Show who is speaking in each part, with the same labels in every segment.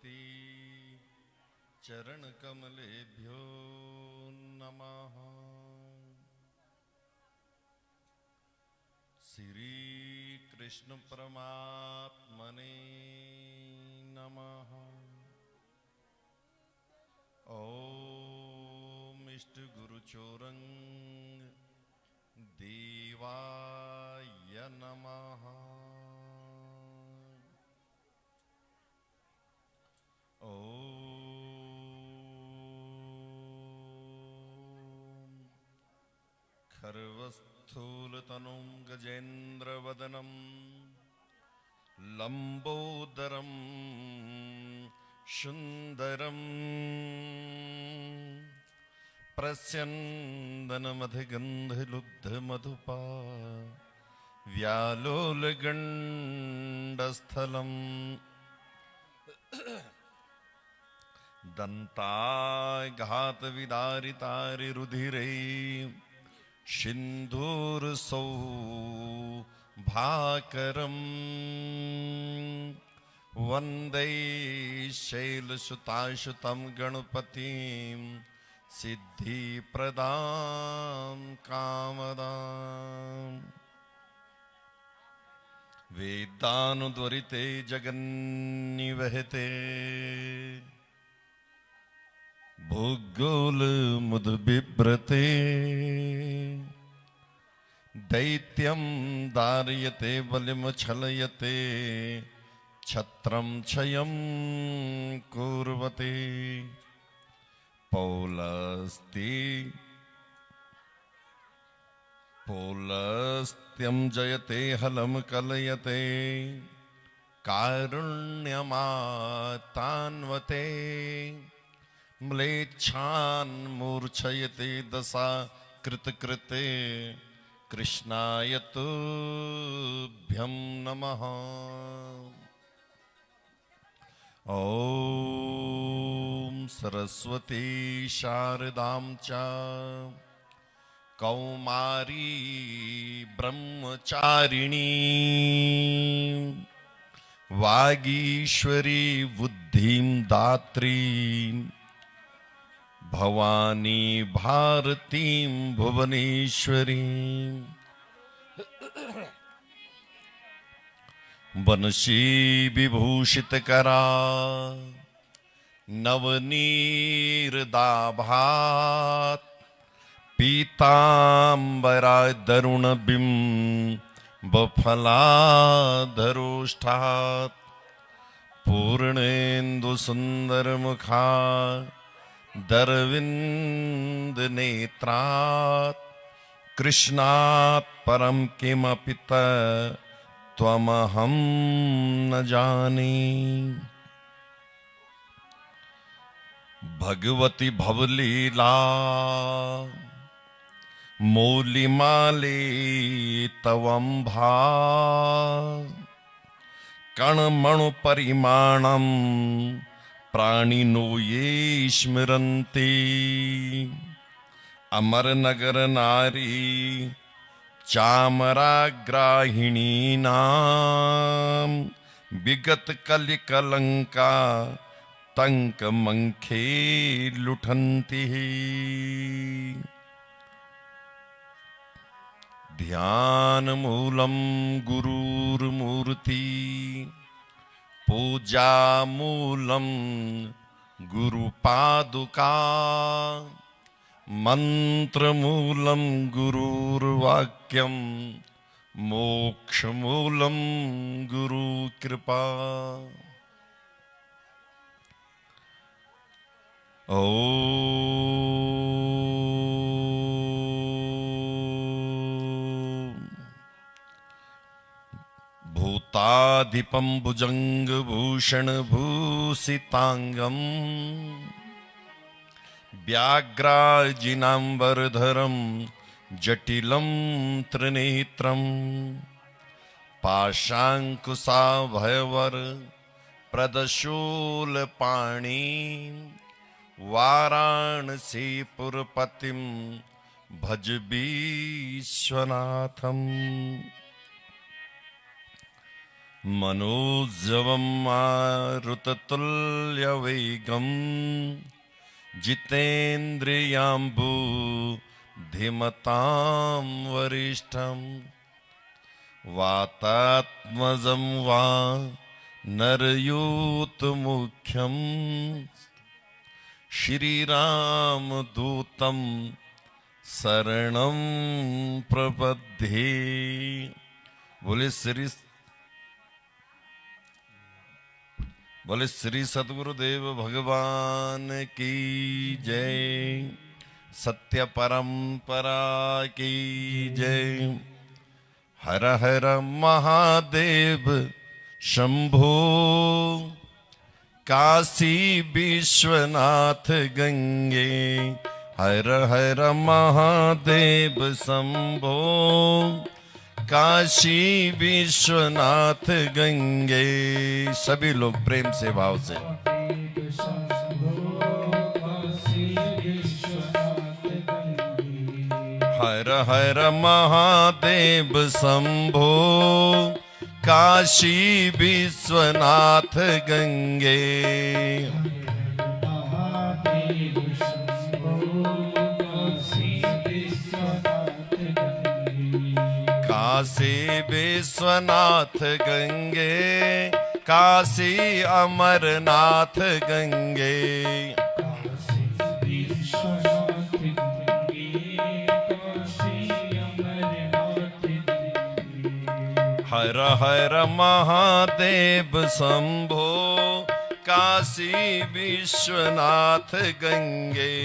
Speaker 1: सरस्वती चरणकमलेभ्यो नमः। श्री कृष्ण परमात्मने नमः। ओम इष्ट गुरुचोरंग देवाय नमः। ओम खर्वस्थूलतनुं गजेन्द्रवदनं लंबोदरं सुंदरं प्रस्यन्दनमधिगन्धलुब्धमधुपा व्यालोलगण्डस्थलम् दन्ताघातविदारितारिरुधिरै सिन्धूरसौभाकरम् वन्दे शैलसुताशुतं गणपतिं सिद्धिप्रदां कामदाम्। वेदानुद्वरिते जगन्निवहते भूगोलमुद्बिभ्रते दैत्यं दारयते बलिमुच्छलयते छत्रं क्षयं कुर्वते पौलस्त्यं जयते हलं कलयते कारुण्यमातान्वते म्लेच्छान् मूर्छयते दशा कृतकृते कृष्णाय तुभ्यं नमः। ॐ सरस्वती शारदां च कौमारी ब्रह्मचारिणी वागीश्वरी बुद्धिं दात्री भवानी भारतीं भुवनेश्वरी वंशी विभूषितकरा नवनीरदाभात् पीतांबरा दरुणबिम्बफलाधरोष्ठात् पूर्णेन्दुसुन्दरमुखा दरविन्दनेत्रात् कृष्णात् परं किमपि त्वमहं न जाने। भगवती भवलीला मौलिमाले तवंभा कणमणुपरिमाणं प्राणिनो ये स्मरन्ति अमरनगर नारी चामराग्राहिणीनां विगत कलिकलंका तंकमंखे लुठन्ति। ध्यानमूलं गुरुर्मूर्ति पूजामूलं गुरुपादुका मंत्रमूलं गुरुर्वाक्यं मोक्षमूलं गुरुकृपा। भूताधिपं भुजंगभूषणभूषितांगं व्याघ्राजिनांबरधरं जटिलं त्रिनेत्रं पाशांकुशाभयवर प्रदशूलपाणि वाराणसीपुरपतिं भज विश्वनाथम्। मनोजवं मारुततुल्यवेगं जितेन्द्रियाम्बुधिमतां वरिष्ठं वातात्मजं वा नरयूतमुख्यं श्रीरामदूतं शरणं प्रपद्ये। बोले श्री सद्गुरुदेव भगवान की जय, सत्य परंपरा की जय। हर हर महादेव शंभो, काशी विश्वनाथ गंगे। हर हर महादेव शंभो, काशी विश्वनाथ गंगे। सभी लोग प्रेम से भाव से हर हर महादेव शंभो, काशी विश्वनाथ गंगे। काशी विश्वनाथ गंगे, काशी अमरनाथ गंगे। हर हर महादेव शंभो, काशी विश्वनाथ गंगे।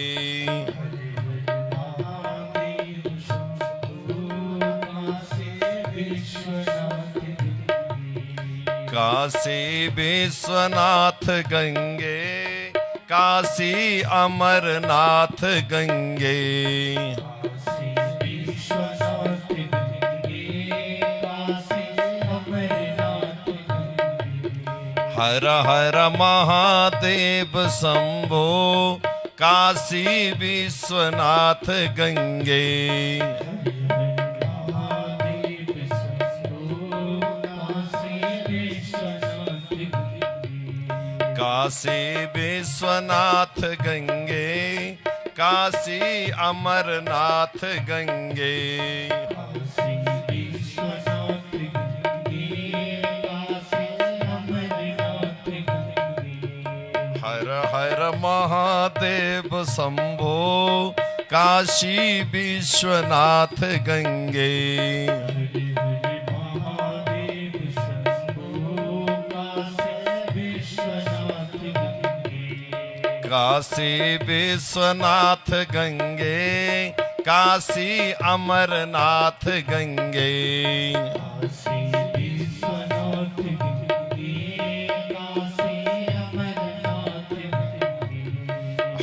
Speaker 1: काशी विश्वनाथ गंगे, काशी अमरनाथ गंगे। हर हर महादेव शंभो, काशी विश्वनाथ गंगे। काशी विश्वनाथ गंगे, काशी अमरनाथ गंगे। हर हर महादेव शंभो, काशी विश्वनाथ गंगे। काशी विश्वनाथ गंगे, काशी अमरनाथ गंगे।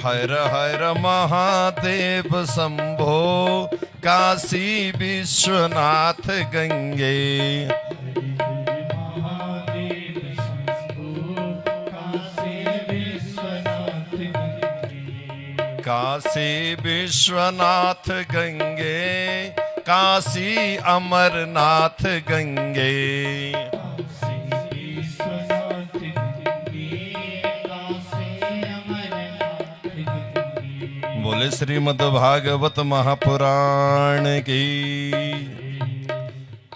Speaker 1: हर हर महादेव शंभो, काशी विश्वनाथ गंगे। काशी विश्वनाथ गंगे, काशी अमरनाथ गंगे। बोले श्रीमद् भागवत महापुराण की,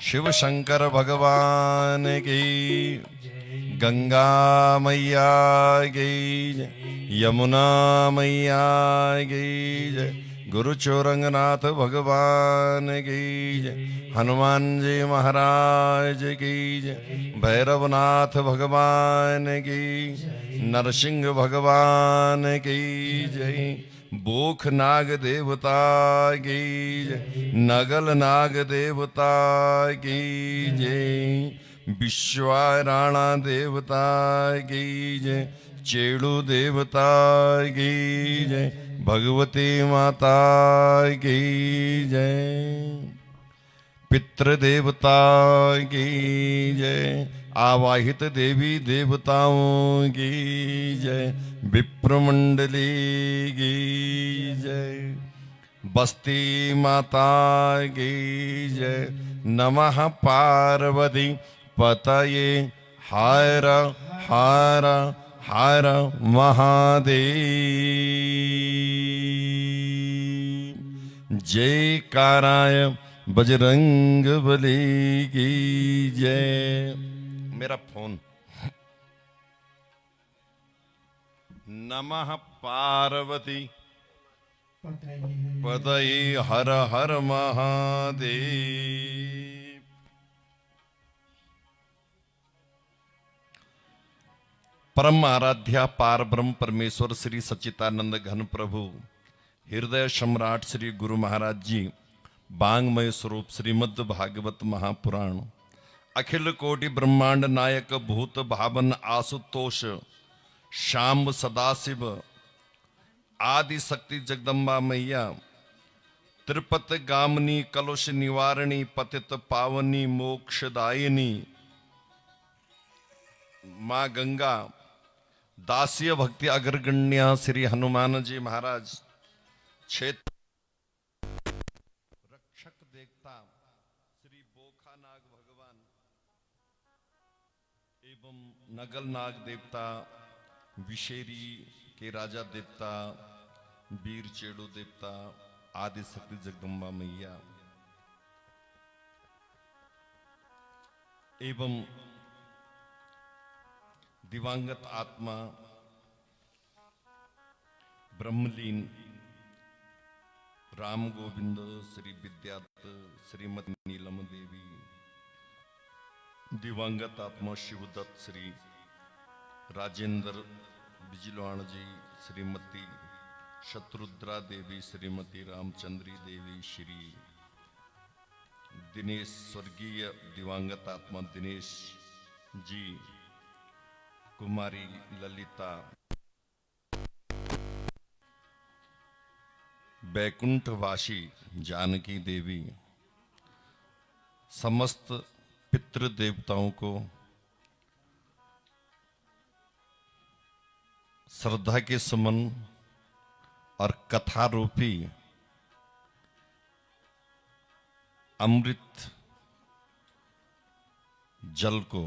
Speaker 1: शिव शंकर भगवान की, गंगा मैया की, यमुना मैया की जय, गुरु चौरंगनाथ भगवान की जय, हनुमान जी महाराज की जय, भैरवनाथ भगवान की, नरसिंह भगवान की जय, बोख नाग देवता की जय, नगल नाग देवता की जय, विश्वाराणा देवता की जय, चेड़ू देवता की जय, भगवती माता की जय, पितृदेवता की जय, आवाहित देवी देवताओं की जय, विप्रमंडली की जय, बस्ती माता की जय, नमः पार्वती पतये हर हर हर महादेव। जयकाराय बजरंग बली की जय। मेरा फोन। नमः पार्वती पतये हर हर महादेव। परम आराध्या पार ब्रह्म परमेश्वर श्री सच्चिदानंद घन प्रभु हृदय सम्राट श्री गुरु महाराज जी बांगमय स्वरूप श्रीमद् भागवत महापुराण अखिल कोटि ब्रह्मांड नायक भूत भावन आशुतोष शाम्ब सदाशिव आदि शक्ति जगदम्बा मैया त्रिपत गामनी कलुष निवारणी पतित पावनी मोक्षदायिनी मां गंगा दास्य भक्ति अग्रगण्य श्री हनुमान जी महाराज क्षेत्र रक्षक देवता श्री बोखानाग भगवान एवं नगल नाग देवता विशेरी के राजा देवता वीर चेड़ो देवता आदि शक्ति जगदम्बा मैया एवं दिवंगत आत्मा ब्रह्मलीन राम गोविंद श्री विद्यात श्रीमती नीलम देवी दिवंगत आत्मा शिवदत्त श्री राजेंद्र बिजलवाण जी श्रीमती शत्रुद्रा देवी श्रीमती रामचंद्री देवी श्री दिनेश स्वर्गीय दिवंगत आत्मा दिनेश जी कुमारी ललिता बैकुंठवासी जानकी देवी समस्त पितृ देवताओं को श्रद्धा के सुमन और कथा रूपी अमृत जल को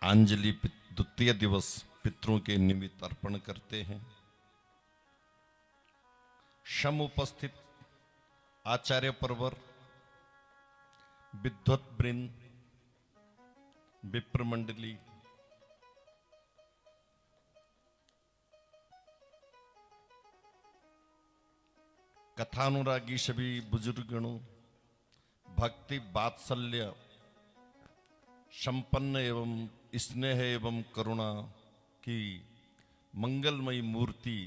Speaker 1: अंजलि द्वितीय दिवस पितरों के निमित्त अर्पण करते हैं। शम उपस्थित आचार्य परवर विद्वत वृंद विप्र मंडली कथानुरागी सभी बुजुर्गणों भक्ति वात्सल्य संपन्न एवं स्नेह एवं करुणा की मंगलमयी मूर्ति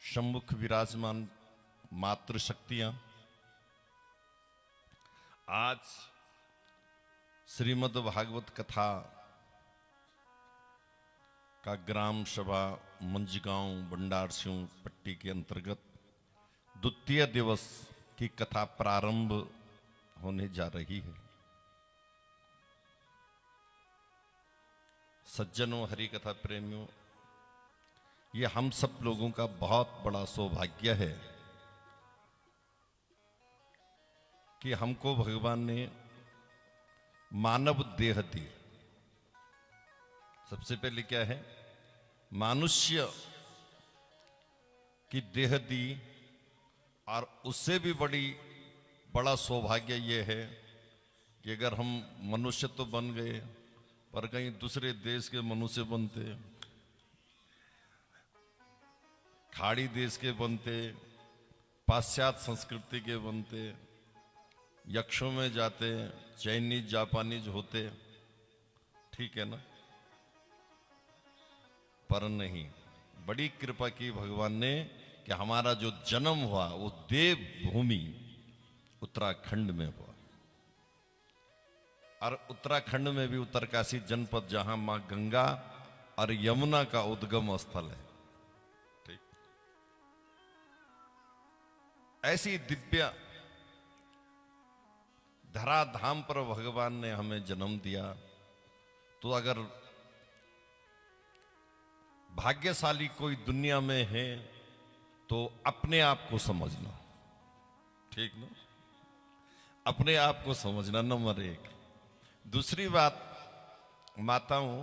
Speaker 1: सम्मुख विराजमान मातृशक्तियां आज श्रीमद् भागवत कथा का ग्राम सभा मंझगांव बंडारसिंह पट्टी के अंतर्गत द्वितीय दिवस की कथा प्रारंभ होने जा रही है। सज्जनों हरि कथा प्रेमियों, ये हम सब लोगों का बहुत बड़ा सौभाग्य है कि हमको भगवान ने मानव देह दी। सबसे पहले क्या है, मनुष्य की देह दी, और उससे भी बड़ा सौभाग्य ये है कि अगर हम मनुष्य तो बन गए पर कहीं दूसरे देश के मनुष्य बनते, खाड़ी देश के बनते, पाश्चात्य संस्कृति के बनते, यक्षों में जाते, चाइनीज जापानीज होते, ठीक है ना। पर नहीं, बड़ी कृपा की भगवान ने कि हमारा जो जन्म हुआ वो देव भूमि उत्तराखंड में हुआ, और उत्तराखंड में भी उत्तरकाशी जनपद जहां मां गंगा और यमुना का उद्गम स्थल है। ठीक, ऐसी दिव्य धराधाम पर भगवान ने हमें जन्म दिया, तो अगर भाग्यशाली कोई दुनिया में है तो अपने आप को समझना, ठीक ना, अपने आप को समझना नंबर 1। दूसरी बात, माताओं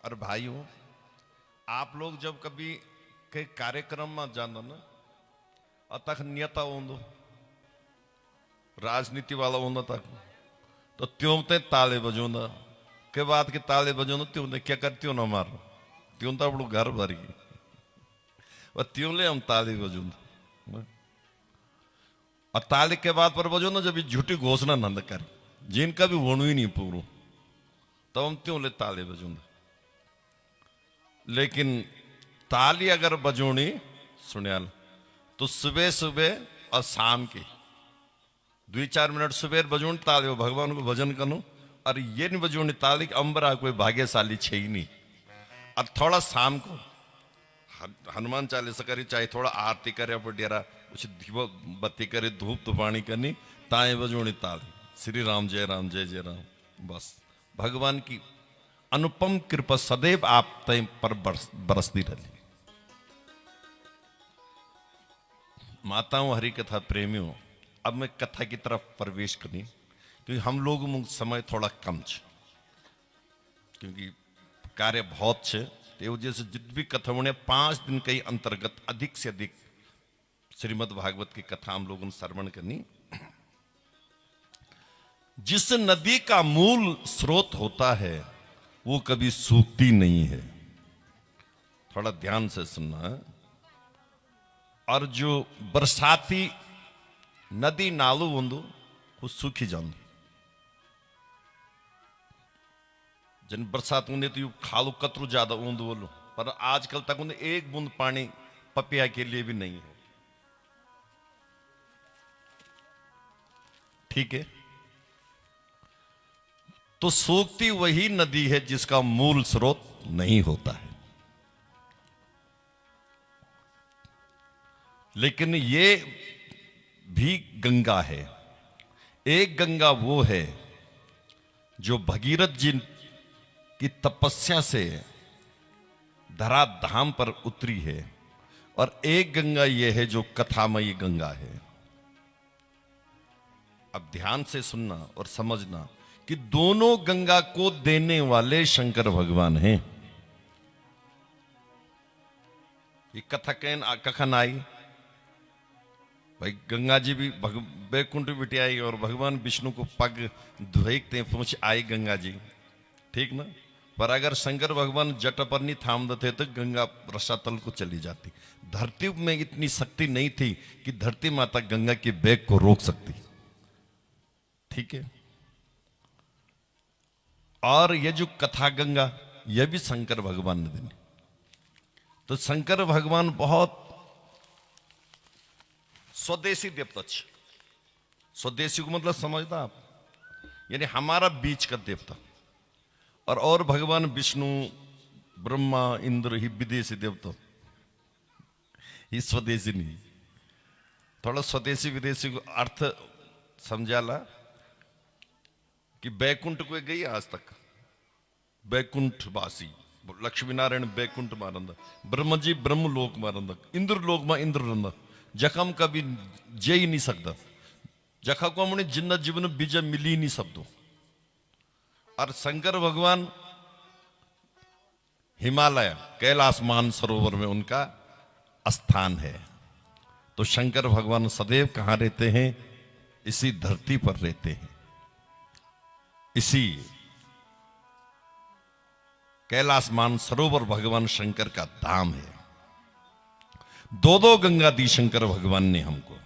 Speaker 1: और भाइयों, आप लोग जब कभी के कार्यक्रम में जाना ना, अतक नेता होंदो, राजनीति वाला होना तक, तो त्यों ते ताले बजोना के बाद के ताले बजोना त्यों ने क्या करती हो ना मारो, त्यों तो अपनों घर भरी वह त्यों ले हम ताले बजोना, और ताले के बाद पर बजो ना जब झूठी घोषणा नंद कर जिनका भी होना ही नहीं पूरा, तब हम त्यों ले ताले बजोना। लेकिन ताली अगर बजोनी सुनियाल तो सुबह सुबह और शाम के 2-4 मिनट सुबह बजोनी ताली हो भगवान को भजन करूं, और ये नहीं बजोनी ताली अंबरा कोई भाग्यशाली छे ही नहीं। और थोड़ा शाम को हनुमान चालीसा करी, चाहे थोड़ा आरती करे डेरा कुछ दीवा बत्ती करे, धूप धुपानी करनी, ताए बजोनी ताली, श्री राम जय राम जय जय राम। बस भगवान की अनुपम कृपा सदैव आप तय पर बरसती रही। माताओं, हरि कथा प्रेमियों, अब मैं कथा की तरफ प्रवेश करी, क्योंकि हम लोग में समय थोड़ा कम है, क्योंकि कार्य बहुत है, तो वजह से जितनी भी कथा होने 5 दिन के अंतर्गत अधिक से अधिक श्रीमद् भागवत की कथा हम लोगों ने श्रवण करनी। जिस नदी का मूल स्रोत होता है वो कभी सूखती नहीं है, थोड़ा ध्यान से सुनना है। और जो बरसाती नदी नालू होंदो वो सूखी जांदो, जन बरसात होने तो खालू कतरू ज्यादा होंदो बोलो, पर आजकल तक उन्हें एक बूंद पानी पपिया के लिए भी नहीं है। ठीक है, तो सूखती वही नदी है जिसका मूल स्रोत नहीं होता है। लेकिन ये भी गंगा है। एक गंगा वो है जो भगीरथ जी की तपस्या से धराधाम पर उतरी है, और एक गंगा ये है जो कथामयी गंगा है। अब ध्यान से सुनना और समझना कि दोनों गंगा को देने वाले शंकर भगवान हैं। ये कथा कखन आई भाई, गंगा जी भी बैकुंठ बिटी आई और भगवान विष्णु को पग धोते पहुंच आई गंगा जी, ठीक ना। पर अगर शंकर भगवान जट पर नहीं थाम देते तो गंगा रसातल को चली जाती। धरती में इतनी शक्ति नहीं थी कि धरती माता गंगा के बेग को रोक सकती, ठीक है। और ये जो कथा गंगा, यह भी शंकर भगवान ने दी। तो शंकर भगवान बहुत स्वदेशी देवता छे। स्वदेशी को मतलब समझता आप, यानी हमारा बीच का देवता। और भगवान विष्णु, ब्रह्मा, इंद्र ही विदेशी देवता, ही स्वदेशी नहीं। थोड़ा स्वदेशी विदेशी को अर्थ समझाला कि बैकुंठ को गई आज तक, बैकुंठ वासी लक्ष्मी नारायण बैकुंठ मारंदा, ब्रह्म जी ब्रह्म लोक मारंदा, इंद्र लोक में इंद्र रंदा, जखम कभी जे ही नहीं सकता, जखा को हमने जिंदा जीवन बीजा मिली नहीं सकते। और शंकर भगवान हिमालय कैलाश मान सरोवर में उनका स्थान है। तो शंकर भगवान सदैव कहां रहते हैं? इसी धरती पर रहते हैं, इसी कैलाश मान सरोवर भगवान शंकर का धाम है। दो गंगा दी शंकर भगवान ने हमको।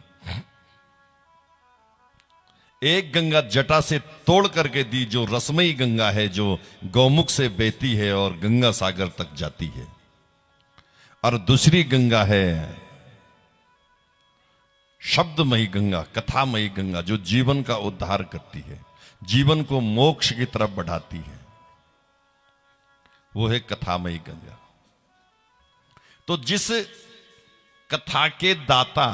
Speaker 1: एक गंगा जटा से तोड़ करके दी जो रसमयी गंगा है, जो गौमुख से बहती है और गंगा सागर तक जाती है। और दूसरी गंगा है शब्दमयी गंगा, कथामयी गंगा, जो जीवन का उद्धार करती है, जीवन को मोक्ष की तरफ बढ़ाती है, वो है कथामयी गंगा। तो जिस कथा के दाता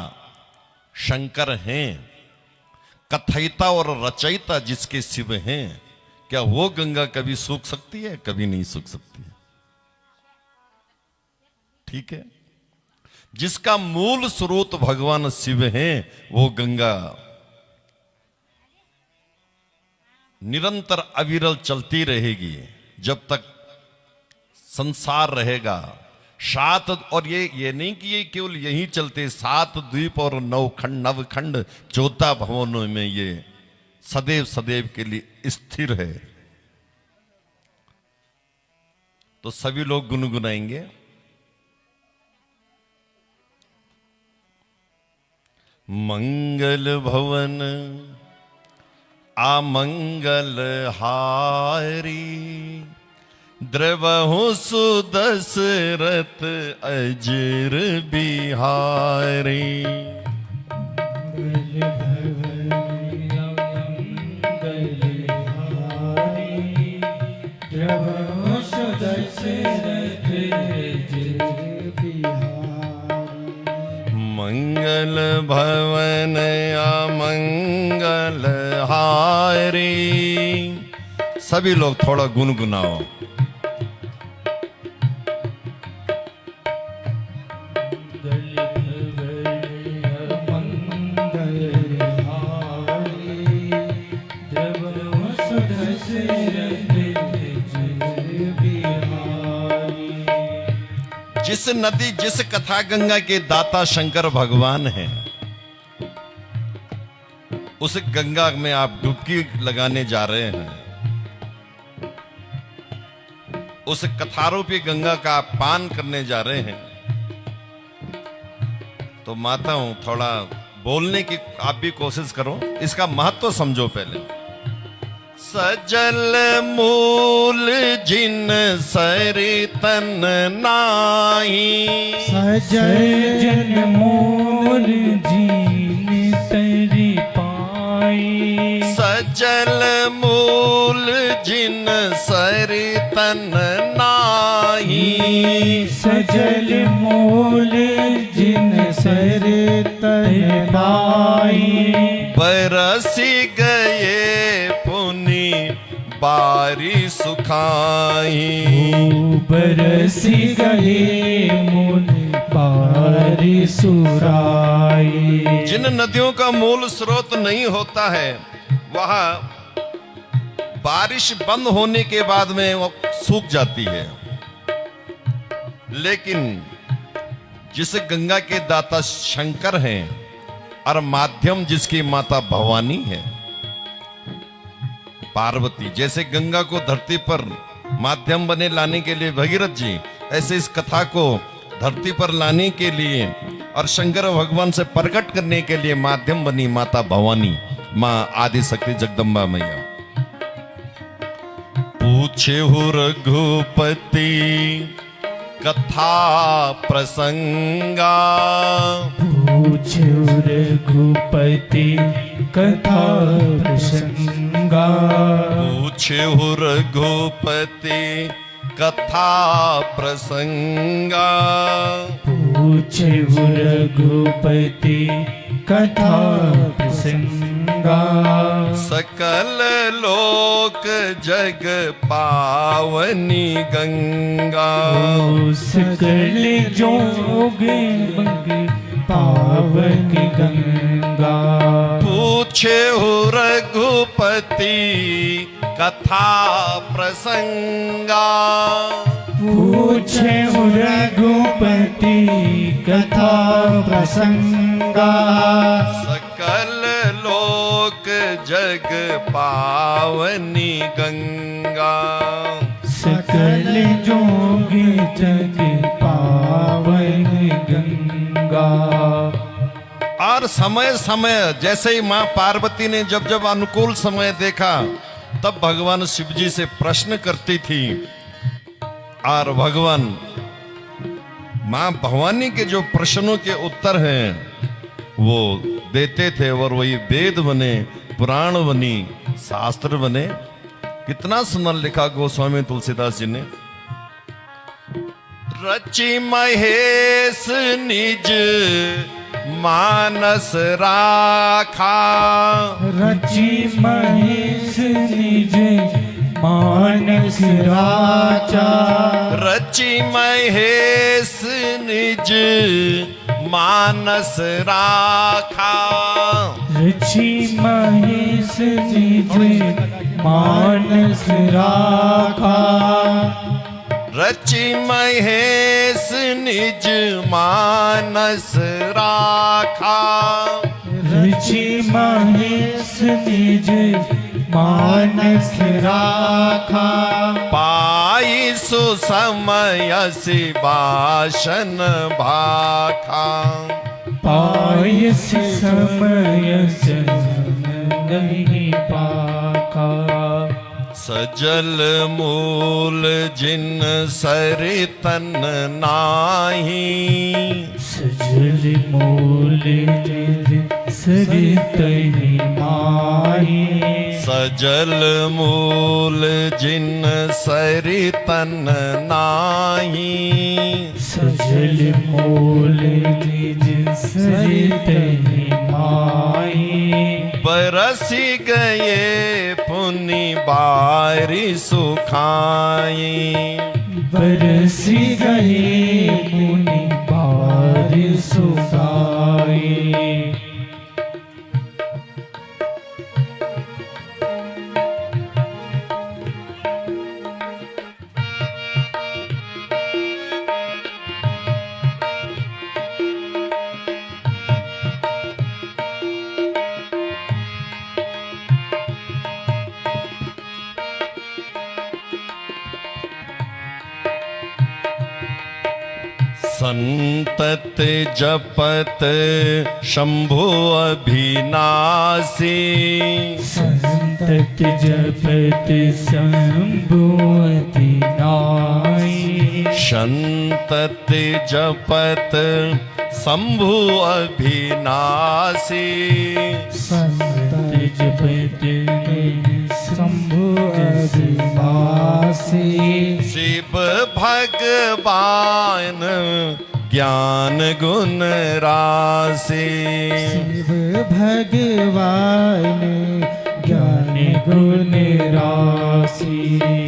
Speaker 1: शंकर हैं, कथयिता और रचयिता जिसके शिव हैं, क्या वो गंगा कभी सूख सकती है? कभी नहीं सूख सकती है, ठीक है। जिसका मूल स्रोत भगवान शिव हैं, वो गंगा निरंतर अविरल चलती रहेगी जब तक संसार रहेगा। सात, और ये नहीं कि ये केवल यही चलते, 7 द्वीप और 9 खंड, नवखंड 14 भवनों में ये सदैव सदैव के लिए स्थिर है। तो सभी लोग गुनगुनाएंगे। मंगल भवन आमंगल हारी, द्रवहु सुदशरथ अजर बिहारी। मंगल भवन अमंगल हारी। सभी लोग थोड़ा गुनगुनाओ। जिस नदी, जिस कथा गंगा के दाता शंकर भगवान हैं, उस गंगा में आप डुबकी लगाने जा रहे हैं, उस कथारूपी गंगा का आप पान करने जा रहे हैं, तो माताओं थोड़ा बोलने की आप भी कोशिश करो, इसका महत्व समझो पहले। सजल मूल जिन सरि तन नाही,
Speaker 2: सजल मूल जिन सरि पाई।
Speaker 1: सजल मूल जिन सरि तन नाही,
Speaker 2: सजल मूल जिन सरि तन पाई।
Speaker 1: बरसी गए पुनि बारी सुखाई,
Speaker 2: बरसी गए मुनि बारी सुराई।
Speaker 1: जिन नदियों का मूल स्रोत नहीं होता है, वह बारिश बंद होने के बाद में वो सूख जाती है। लेकिन जिस गंगा के दाता शंकर हैं और माध्यम जिसकी माता भवानी है, पार्वती, जैसे गंगा को धरती पर माध्यम बने लाने के लिए भगीरथ जी, ऐसे इस कथा को धरती पर लाने के लिए और शंकर भगवान से प्रकट करने के लिए माध्यम बनी माता भवानी, मां आदि शक्ति जगदम्बा मैया। पूछे हो रघुपति कथा प्रसंगा,
Speaker 2: पूछे रघुपति कथा प्रसंगा।
Speaker 1: पूछे हो रघुपति कथा प्रसंगा,
Speaker 2: पूछे रघुपति कथा प्रसंगा।
Speaker 1: सकल लोक जग पावनी गंगा,
Speaker 2: सकल जोग पावन गंगा।
Speaker 1: पूछे हो रघुपति कथा प्रसंगा,
Speaker 2: पूछे रघुपति कथा प्रसंगा।
Speaker 1: सकल लोक जग पावनी गंगा,
Speaker 2: सकल जोग जग पावन गंगा।
Speaker 1: और समय समय जैसे ही मां पार्वती ने जब जब अनुकूल समय देखा, तब भगवान शिव जी से प्रश्न करती थी, और भगवान मां भवानी के जो प्रश्नों के उत्तर हैं वो देते थे, और वही वेद बने, पुराण बनी, शास्त्र बने। कितना सुंदर लिखा गोस्वामी तुलसीदास जी ने। रचि महेश निज मानस राखा,
Speaker 2: रचि महेश निज मानस राचा।
Speaker 1: रचि महेश निज मानस राखा,
Speaker 2: रचि महेश निज मानस राखा।
Speaker 1: रचि महेश निज मानस राखा।
Speaker 2: रचि महेश निज मानस राखा।
Speaker 1: पाई सुसमय सिवासन भाखा।
Speaker 2: पायस समय नहीं पाका।
Speaker 1: सजल मूल जिन सरितन नाही।
Speaker 2: सजल मूल जिन सरित माही।
Speaker 1: सजल मूल जिन सरितन नाही।
Speaker 2: सजल मूल जिन सरित माही।
Speaker 1: बरसी गए पुनि बारी सुखाई।
Speaker 2: बरसी गए मुनि बारिश सुखाई।
Speaker 1: संतत जपत शंभु अभिनाशी।
Speaker 2: संतत जपत शंभुवति नाई।
Speaker 1: संतत जपत शंभु अभिनाशी।
Speaker 2: संतत जपत शंभु अभिनाशी।
Speaker 1: शिव भगवान ज्ञान गुण राशि।
Speaker 2: शिव भगवान ज्ञान गुण राशि।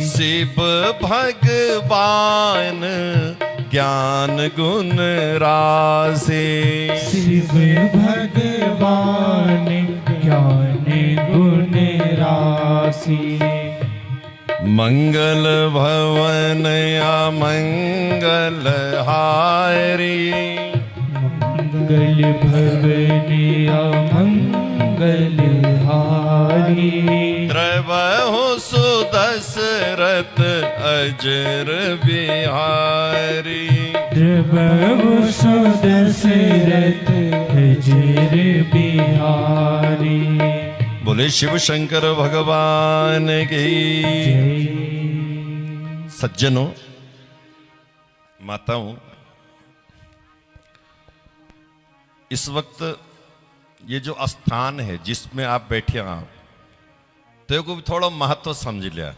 Speaker 1: शिव भगवान ज्ञान गुण राशि।
Speaker 2: शिव भगवान ज्ञान गुण राशि।
Speaker 1: मंगल भवन अमंगल हारी।
Speaker 2: मंगल भवन अमंगल हारी।
Speaker 1: द्रवहु सुदशरथ अजर बिहारी।
Speaker 2: द्रवहु सुदशरथ अजर बिहारी।
Speaker 1: बोले शिव शंकर भगवान की। सज्जनों, माताओं, इस वक्त ये जो स्थान है जिसमें आप बैठे आप, तो को भी थोड़ा महत्व समझ लिया।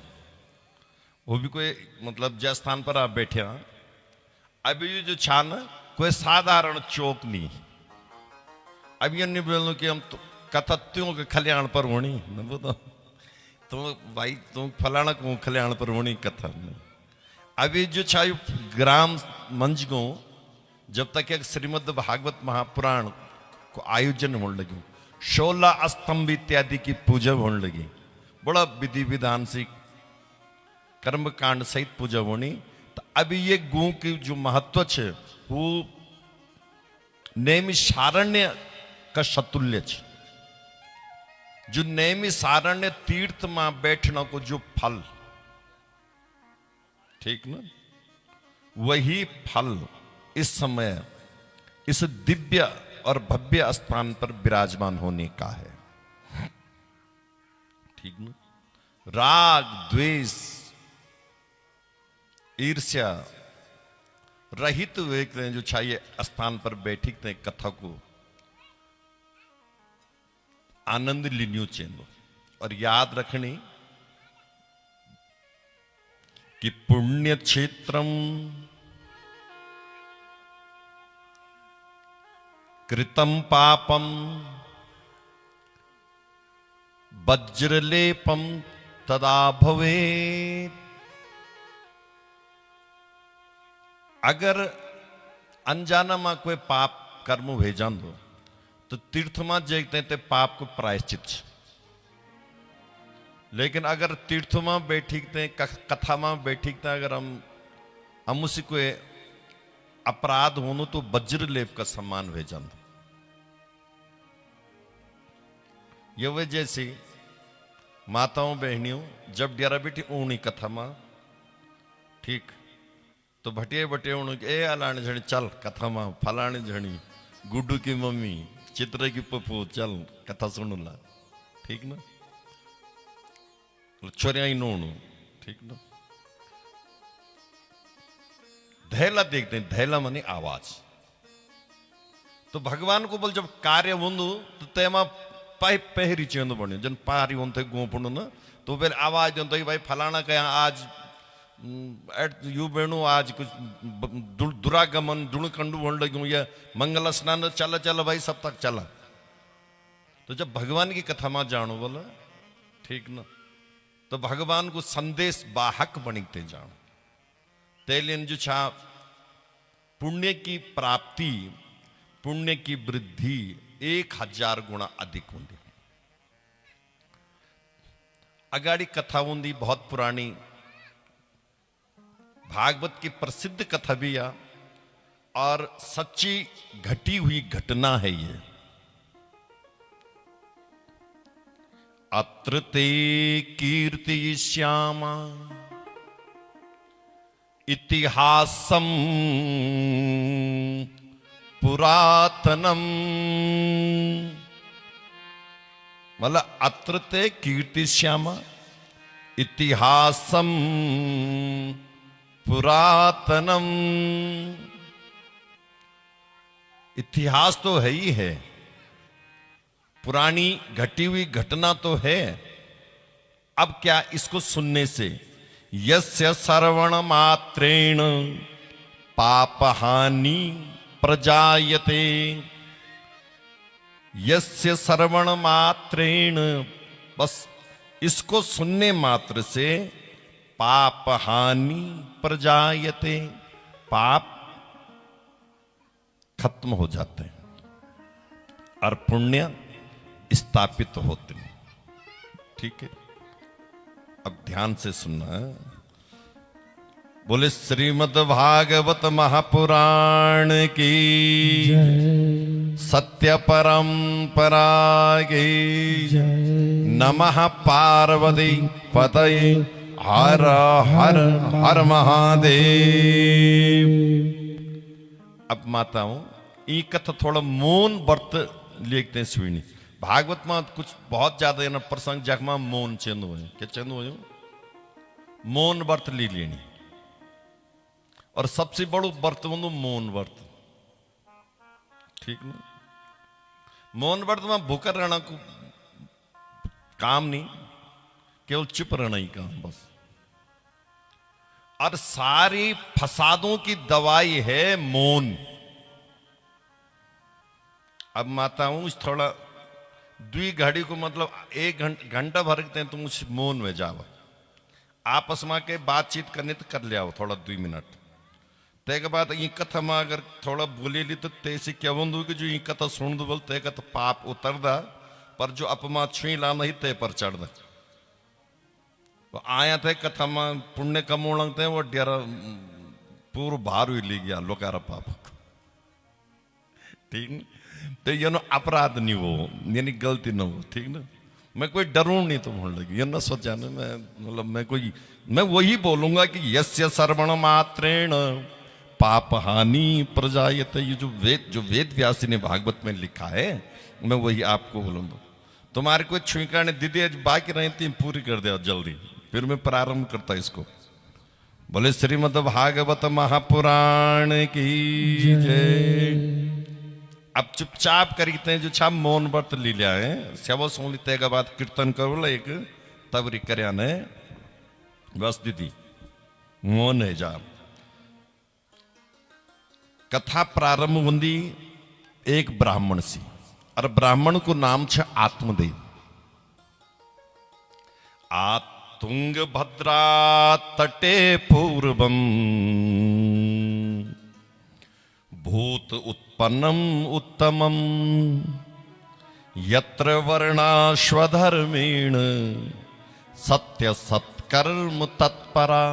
Speaker 1: वो भी कोई मतलब जिस स्थान पर आप बैठे हैं, अभी ये जो छान कोई साधारण चौक नहीं। अब ये नहीं बोलूं कि हम तो कथत्यों के कल्याण पर होनी न बोलो तो भाई तुम फलाना को कल्याण पर होनी कथा। अभी जो छायु ग्राम मंच गो जब तक एक श्रीमद् भागवत महापुराण को आयोजन होने लगी, 16 स्तंभ इत्यादि की पूजा होने लगी, बड़ा विधि विधान से कर्म कांड सहित पूजा होनी। तो अभी ये गो की जो महत्व है वो नेमि सारण्य का शतुल्य है। जो नेमि सारण्य तीर्थ में बैठना को जो फल, ठीक ना, वही फल इस समय इस दिव्य और भव्य स्थान पर विराजमान होने का है। ठीक ना। राग द्वेष ईर्ष्या रहित व्यक्ति जो चाहिए स्थान पर बैठे कथा को आनंद लिन्यू चेंदो। और याद रखनी कि पुण्य क्षेत्रम कृतम पापम वज्रलेपम तदा भवेत्। अगर अनजाना में कोई पाप कर्म भेजान दो तो तीर्थ में देखते ते पाप को प्रायश्चित। लेकिन अगर तीर्थ में बैठीते कथा में बैठीते अगर हम उसी को अपराध होनो तो वज्र लेप का सम्मान हो जाता। ये वजह से माताओं बहनियों जब डेरा बेटी ऊनी कथा में ठीक तो भटिया बटे उन ए अलाणी झणी चल कथा में फलाणी झणी गुड्डू की मम्मी चित्र की पप्पू चल कथा सुन ला ठीक ना छोरिया ही नोणु ठीक ना। धैला देखते हैं धैला मनी आवाज तो भगवान को बोल जब कार्य होंदु तो तेमा पाई पहरी चेंद बने जन पारी होते गोपण न तो फिर आवाज होता भाई फलाना कया आज यू बेणु आज कुछ दुरागमन दुणकंडु होने लगे या मंगल स्नान चला चला भाई सब तक चला। तो जब भगवान की कथा में जानो बोला ठीक ना तो भगवान को संदेश वाहक बनते जानो तेलियन जो छा पुण्य की प्राप्ति पुण्य की वृद्धि 1000 गुना अधिक होंगी। अगाड़ी कथा होंगी बहुत पुरानी भागवत की प्रसिद्ध कथा भी है और सच्ची घटी हुई घटना है ये। अत्र ते कीर्तयिष्यामा इतिहासं पुरातनम मतलब अत्र ते कीर्तिष्यामा इतिहासं पुरातनम। इतिहास तो है ही है, पुरानी घटी हुई घटना तो है। अब क्या इसको सुनने से यस्य श्रवण मात्रेण पापहानि प्रजायते यस्य श्रवण मात्रेण बस इसको सुनने मात्र से पाप हानि प्रजायते पाप खत्म हो जाते हैं और पुण्य स्थापित होते हैं। ठीक है अब ध्यान से सुनना है। बोले श्रीमद् भागवत महापुराण की सत्य परंपरा की नमः पार्वती पतये हर हर हर महादेव। अब माताओं ये कथा थोड़ा मौन व्रत लिखते हैं सुनी। भागवत में कुछ बहुत ज्यादा ना प्रसंग जगमा मौन चंद हुए क्या चंद हुए मौन व्रत ली लेनी और सबसे बड़ो व्रत वो मौन व्रत। ठीक ना मौन व्रत में भूखा रहना को काम नहीं केवल चुप रहना ही काम बस। और सारी फसादों की दवाई है मौन। अब माताओं थोड़ा 2 घड़ी को मतलब 1 घंटा भर के तुम उस मौन में जाओ आपस में के बातचीत करने तो कर लिया थोड़ा 2 मिनट ते के बाद ये कथा में अगर थोड़ा बोले ली तो तेसे क्या बंदू कि जो ये कथा सुन दो बोलते का तो पाप उतर दा पर जो अपमा छुई ला नहीं ते पर चढ़ दा तो आया थे कथा में पुण्य कमो लगते हैं वो डेरा पूरा भार हुई ली गया लोकारा पाप। ठीक तो ये ना अपराध नहीं वो यानी गलती ना हो। ठीक ना मैं कोई डरूं नहीं तुम होने लगी ये ना सोचा ना मैं मतलब मैं वही बोलूंगा कि यस्य श्रवण मात्रेण पाप हानि प्रजायते। ये जो वेद व्यासी ने भागवत में लिखा है मैं वही आपको बोलूंगा। तुम्हारे कोई छुईका ने दीदी बाकी रही थी पूरी कर दिया जल्दी फिर मैं प्रारंभ करता इसको। बोले श्रीमद् भागवत महापुराण की जय। अब चुपचाप करीते हैं जो छा मौन व्रत ली लिया है सेवा सुन ली के बाद कीर्तन करो एक तबरी करया ने बस दीदी मौन है जा। कथा प्रारंभ होंदी एक ब्राह्मण सी और ब्राह्मण को नाम छे आत्मदेव। तुंगभद्रा तटे पूर्वम भूत उत्पन्नम उत्तमम यत्र वर्णाश्वधर्मेण सत्य सत्कर्म तत्परा।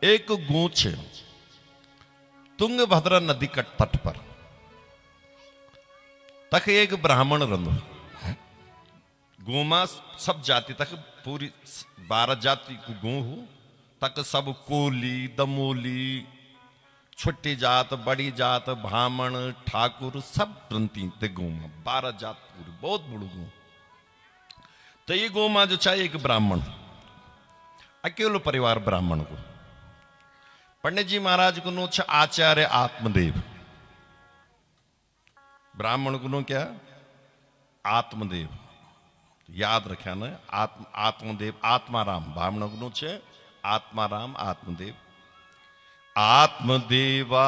Speaker 1: एक गूंच तुंगभद्रा नदी का तट पर तक एक ब्राह्मण रंधो। गोमा सब जाति तक पूरी 12 जाति को गो हो तक सब कोली दमोली छोटी जात बड़ी जात ब्राह्मण ठाकुर सब प्रंती ते गोमा 12 जात पूरी बहुत बड़ू गो। तो ये गोमा जो चाहिए एक ब्राह्मण अकेलो परिवार ब्राह्मण को पंडित जी महाराज को नो आचार्य आत्मदेव ब्राह्मण को नो क्या आत्मदेव याद रखा ना आत्मदेव आत्माराम ब्राह्मण को नो आत्माराम आत्मदेव आत्मदेवा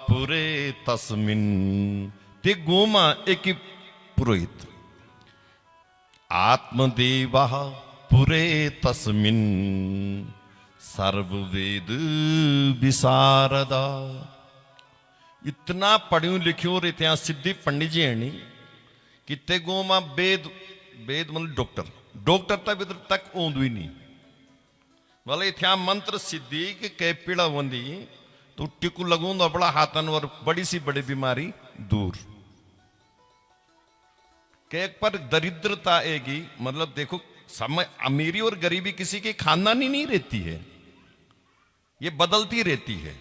Speaker 1: पुरे तस्मिन ते गोमा एक पुरोहित आत्मदेवा पुरे तस्मिन सर्ववेद विशारदा। इतना पढ़्यूं लिख्यूं और इतिहास सिद्धि पंडित जी है कि ते गोमा वेद वेद मतलब डॉक्टर तक इधर तक ओंदू ही नहीं वाले इतिहास मंत्र सिद्धि के कै पीड़ा वंदी तो टिकू लगूं तो बड़ा हाथन और बड़ी सी बड़ी बीमारी दूर के पर दरिद्रता आएगी। मतलब देखो समय अमीरी और गरीबी किसी के खानदान ही नहीं रहती है, ये बदलती रहती है।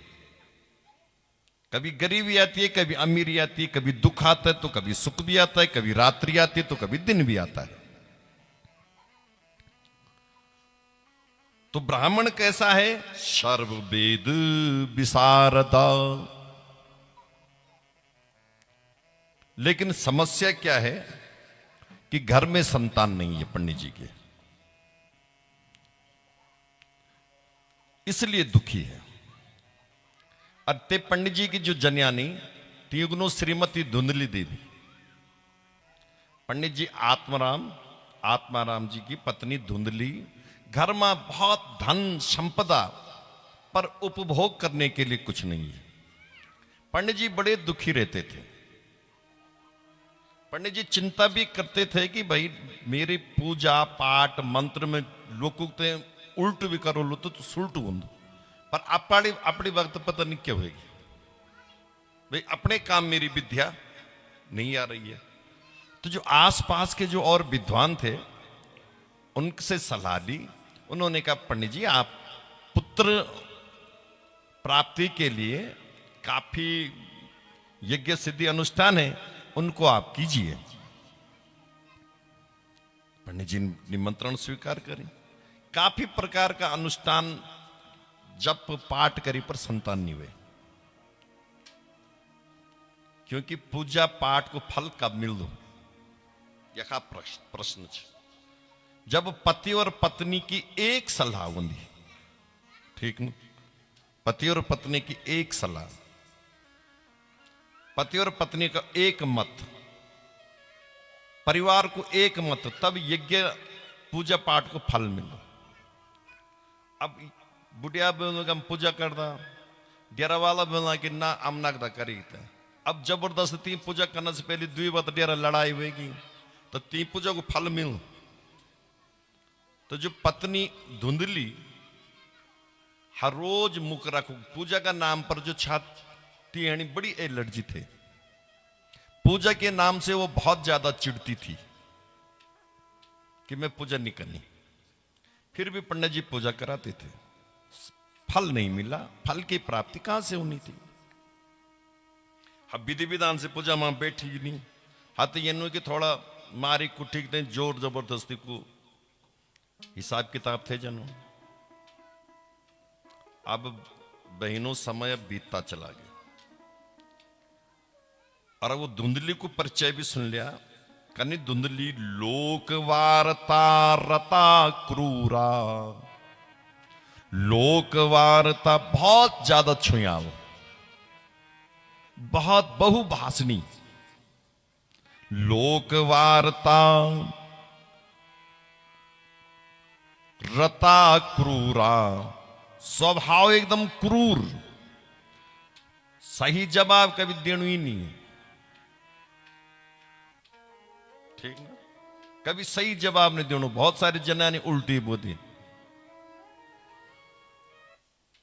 Speaker 1: कभी गरीबी आती है कभी अमीरी आती है, कभी दुख आता है तो कभी सुख भी आता है, कभी रात्रि आती है तो कभी दिन भी आता है। तो ब्राह्मण कैसा है सर्ववेद विशारदा। लेकिन समस्या क्या है कि घर में संतान नहीं है पंडित जी के, इसलिए दुखी है। अत्ते पंडित जी की जो जन्यानी तीगुनो श्रीमती धुंधली देवी पंडित जी आत्माराम जी की पत्नी धुंधली घर में बहुत धन संपदा पर उपभोग करने के लिए कुछ नहीं है। पंडित जी बड़े दुखी रहते थे। पंडित जी चिंता भी करते थे कि भाई मेरी पूजा पाठ मंत्र में लोग उल्ट भी करो लो तो सुल्ट हो पर अपनी वक्त पता नहीं क्या होगी भाई अपने काम मेरी विद्या नहीं आ रही है। तो जो आसपास के जो और विद्वान थे उनसे सलाह ली। उन्होंने कहा पंडित जी आप पुत्र प्राप्ति के लिए काफी यज्ञ सिद्धि अनुष्ठान है उनको आप कीजिए। पंडित जी निमंत्रण स्वीकार करें। काफी प्रकार का अनुष्ठान जप पाठ करी पर संतान नहीं हुए, क्योंकि पूजा पाठ को फल कब मिल दो यह प्रश्न है। जब पति और पत्नी की एक सलाह होंगी, ठीक न, पति और पत्नी की एक सलाह, पति और पत्नी का एक मत, परिवार को एक मत, तब यज्ञ पूजा पाठ को फल मिलो। अब बुढ़िया हम पूजा करता डेरा वाला बोला कि ना हम ना करी। अब जबरदस्ती पूजा करने से पहले 2 बार डेरा लड़ाई होगी तो 3 पूजा को फल मिल। तो जो पत्नी धुंधली हर रोज मुख रखो पूजा का नाम पर जो छाती है बड़ी एलर्जी थे, पूजा के नाम से वो बहुत ज्यादा चिढ़ती थी कि मैं पूजा नहीं करनी। फिर भी पंडित जी पूजा कराते थे, फल नहीं मिला। फल की प्राप्ति कहां से होनी थी। अब विधि विधान से पूजा मां बैठी नहीं हाथ ये कि थोड़ा मारी कुठी थे जोर जबरदस्ती को हिसाब किताब थे जनो। अब बहनों समय बीतता चला गया और वो धुंधली को परिचय भी सुन लिया। कनी धुंधली लोक वार्ता रता क्रूरा, लोक वार्ता बहुत ज्यादा छुयाव, बहुत बहुभाषणी। लोक वार्ता रता क्रूरा, स्वभाव एकदम क्रूर, सही जवाब कभी देना ही नहीं है, ठीक ना। कभी सही जवाब नहीं देनो, बहुत सारे जना ने उल्टी बोली।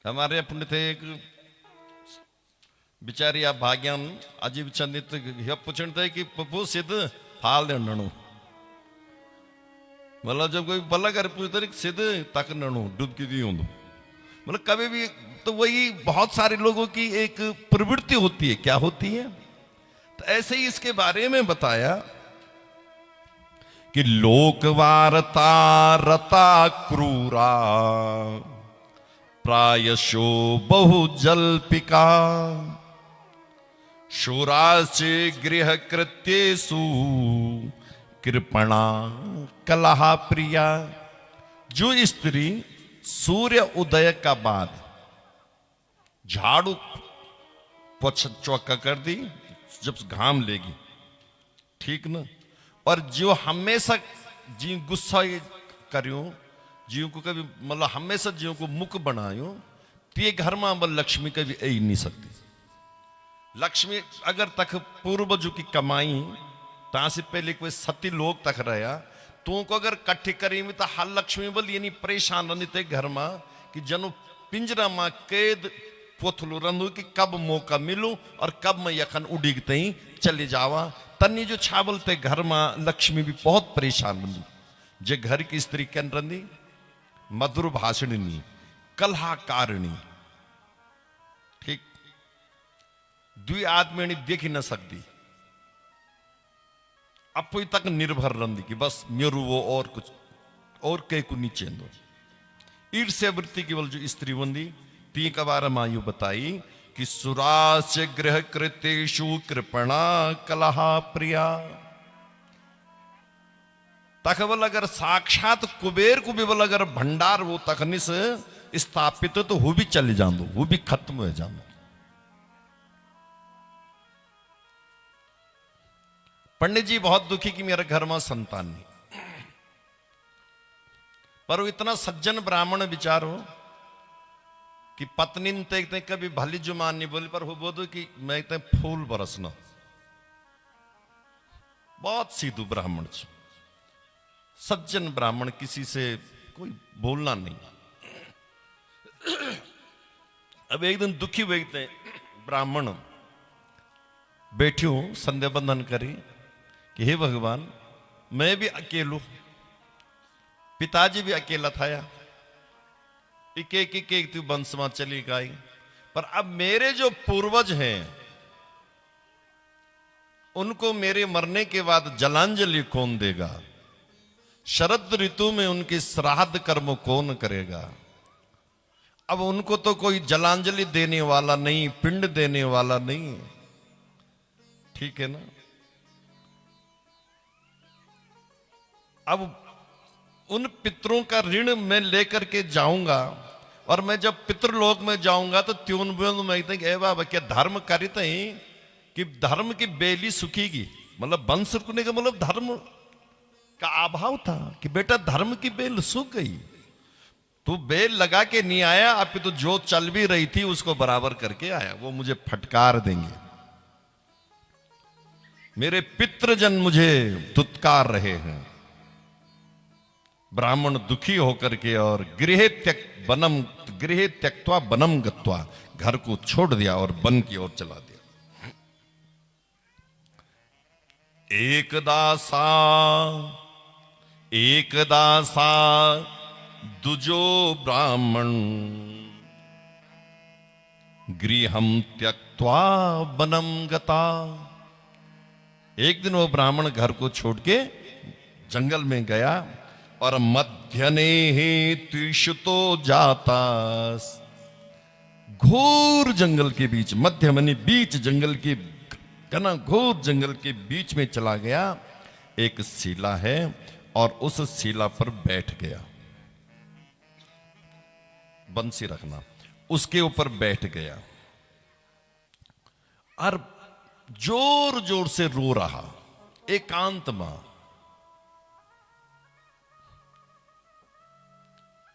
Speaker 1: हमारे अपने थे एक बिचारी आप भाग्यान अजीब चंदित पूछते कि पप्पू सिद्ध फाल देणु, मतलब जब कोई भला कर पूछते सिद्ध तक नणु डुबकी दी हूं, मतलब कभी भी तो वही बहुत सारे लोगों की एक प्रवृत्ति होती है। क्या होती है? तो ऐसे ही इसके बारे में बताया कि लोकवार्ता रता क्रूरा प्रायशो बहु जल्पिका शूराचे गृह कृत्येषु कृपणा कलहा प्रिया। जो स्त्री सूर्य उदय का बाद झाड़ू पोछ चौका कर दी जब घाम लेगी, ठीक ना, और जो हमेशा जी गुस्सा करियो, जीव को कभी मतलब हमेशा जीव को मुख बनायो, तो ये घर में लक्ष्मी कभी आई नहीं सकती। लक्ष्मी अगर तक पूर्वजों की कमाई ता से पहले कोई सती लोग तक रहा, तो को अगर कट्ठी करी तो हल लक्ष्मी बोल यानी परेशान रहनी थे घर में कि जनो पिंजरा में कैद पोथलू रंधु कि कब मौका मिलू और कब मैं यखन उड़ीगते ही चले जावा। तन्नी जो छावलते घर में लक्ष्मी भी बहुत परेशान रही। जे घर की स्त्री कन रही मधुर भाषणिनी कलहाकारिणी, ठीक, दुई आदमी देखी न सकती, अपो तक निर्भर रंदी कि बस मेरू वो और कुछ और कई को नीचे दो। ईर्ष्या वृत्ति केवल जो स्त्री बंदी ती का बारे मायु बताई कि सुरास गृह कृतेषु कृपणा कलहा प्रिया। तकबल अगर साक्षात कुबेर को भी बोल अगर भंडार वो तकनिस स्थापित तो वो भी चले जाओ, वो भी खत्म हो जाओ। पंडित जी बहुत दुखी कि मेरे घर में संतान नहीं, पर वो इतना सज्जन ब्राह्मण विचार हो कि पत्नी ते कभी भली जुमान नहीं बोली, पर वो बोलो कि मैं ते फूल बरसना। बहुत सीधु ब्राह्मण, सज्जन ब्राह्मण, किसी से कोई बोलना नहीं। अब एक दिन दुखी हुए थे ब्राह्मण, बैठी हूं संध्या बंधन करी कि हे भगवान मैं भी अकेलू, पिताजी भी अकेला था, एक एक तू वंश में चली गई, पर अब मेरे जो पूर्वज हैं उनको मेरे मरने के बाद जलांजलि कौन देगा? शरद ऋतु में उनके श्राद्ध कर्म कौन करेगा? अब उनको तो कोई जलांजलि देने वाला नहीं, पिंड देने वाला नहीं, ठीक है ना। अब उन पितरों का ऋण मैं लेकर के जाऊंगा, और मैं जब पितृलोक में जाऊंगा तो त्यों मैं बाबा क्या धर्म करित ही कि धर्म की बेली सुखीगी, मतलब वंश रुकने का मतलब धर्म का अभाव था कि बेटा धर्म की बेल सूख गई, तू बेल लगा के नहीं आया, अब तो जो चल भी रही थी उसको बराबर करके आया, वो मुझे फटकार देंगे, मेरे पितृजन मुझे तुत्कार रहे हैं। ब्राह्मण दुखी होकर के और गृह त्यक्त्वा बनम गत्वा, घर को छोड़ दिया और वन की ओर चला दिया। एकदासा दुजो ब्राह्मण गृहम त्यक्त्वा बनम गता। एक दिन वो ब्राह्मण घर को छोड़ के जंगल में गया और मध्यने त्रिशुतो जाता, घोर जंगल के बीच, मध्य मनी बीच जंगल के घना घोर जंगल के बीच में चला गया। एक शिला है और उस शिला पर बैठ गया, बंसी रखना, उसके ऊपर बैठ गया और जोर जोर से रो रहा एकांत में।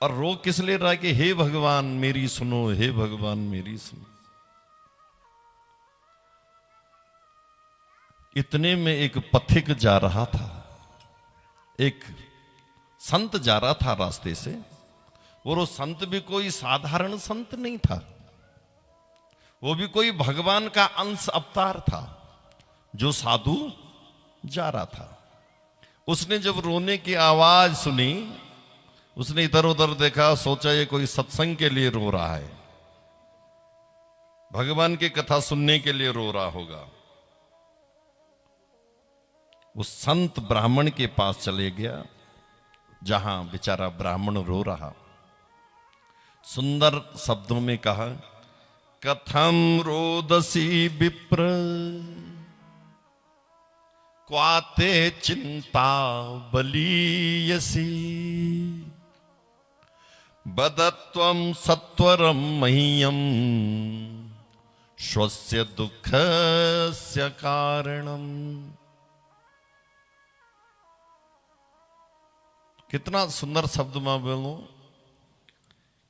Speaker 1: और रो किस लिए रहा कि हे भगवान मेरी सुनो, हे भगवान मेरी सुनो। इतने में एक पथिक जा रहा था, एक संत जा रहा था रास्ते से, और वो संत भी कोई साधारण संत नहीं था, वो भी कोई भगवान का अंश अवतार था जो साधु जा रहा था। उसने जब रोने की आवाज सुनी, उसने इधर उधर देखा, सोचा ये कोई सत्संग के लिए रो रहा है, भगवान की कथा सुनने के लिए रो रहा होगा। उस संत ब्राह्मण के पास चले गया जहां बेचारा ब्राह्मण रो रहा। सुंदर शब्दों में कहा, कथम रोदसी विप्र क्वाते चिंता बलीयसी बदत्वम सत्वरम मह्यम स्वस्य दुःखस्य कारणम। कितना सुंदर शब्द मैं बोलूं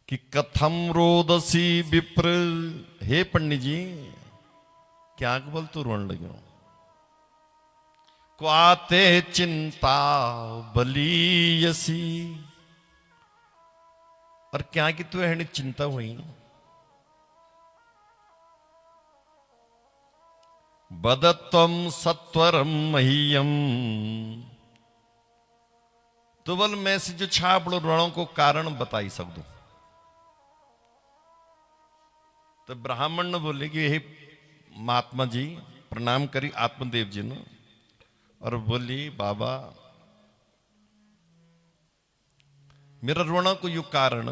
Speaker 1: कि कथम रोदसी विप्र, हे पंडित जी क्या बोल तू रोन लगे, क्वाते चिंता बलीयसी, और क्या कि तू है चिंता हुई, बदत्वम सत्वरम मह्यम, तो बोल मैं से जो छापड़ो रणों को कारण बताई सकूं। तो ब्राह्मण ने बोले कि हे महात्मा जी, प्रणाम करी आत्मदेव जी ने, और बोली बाबा मेरा रोना को यु कारण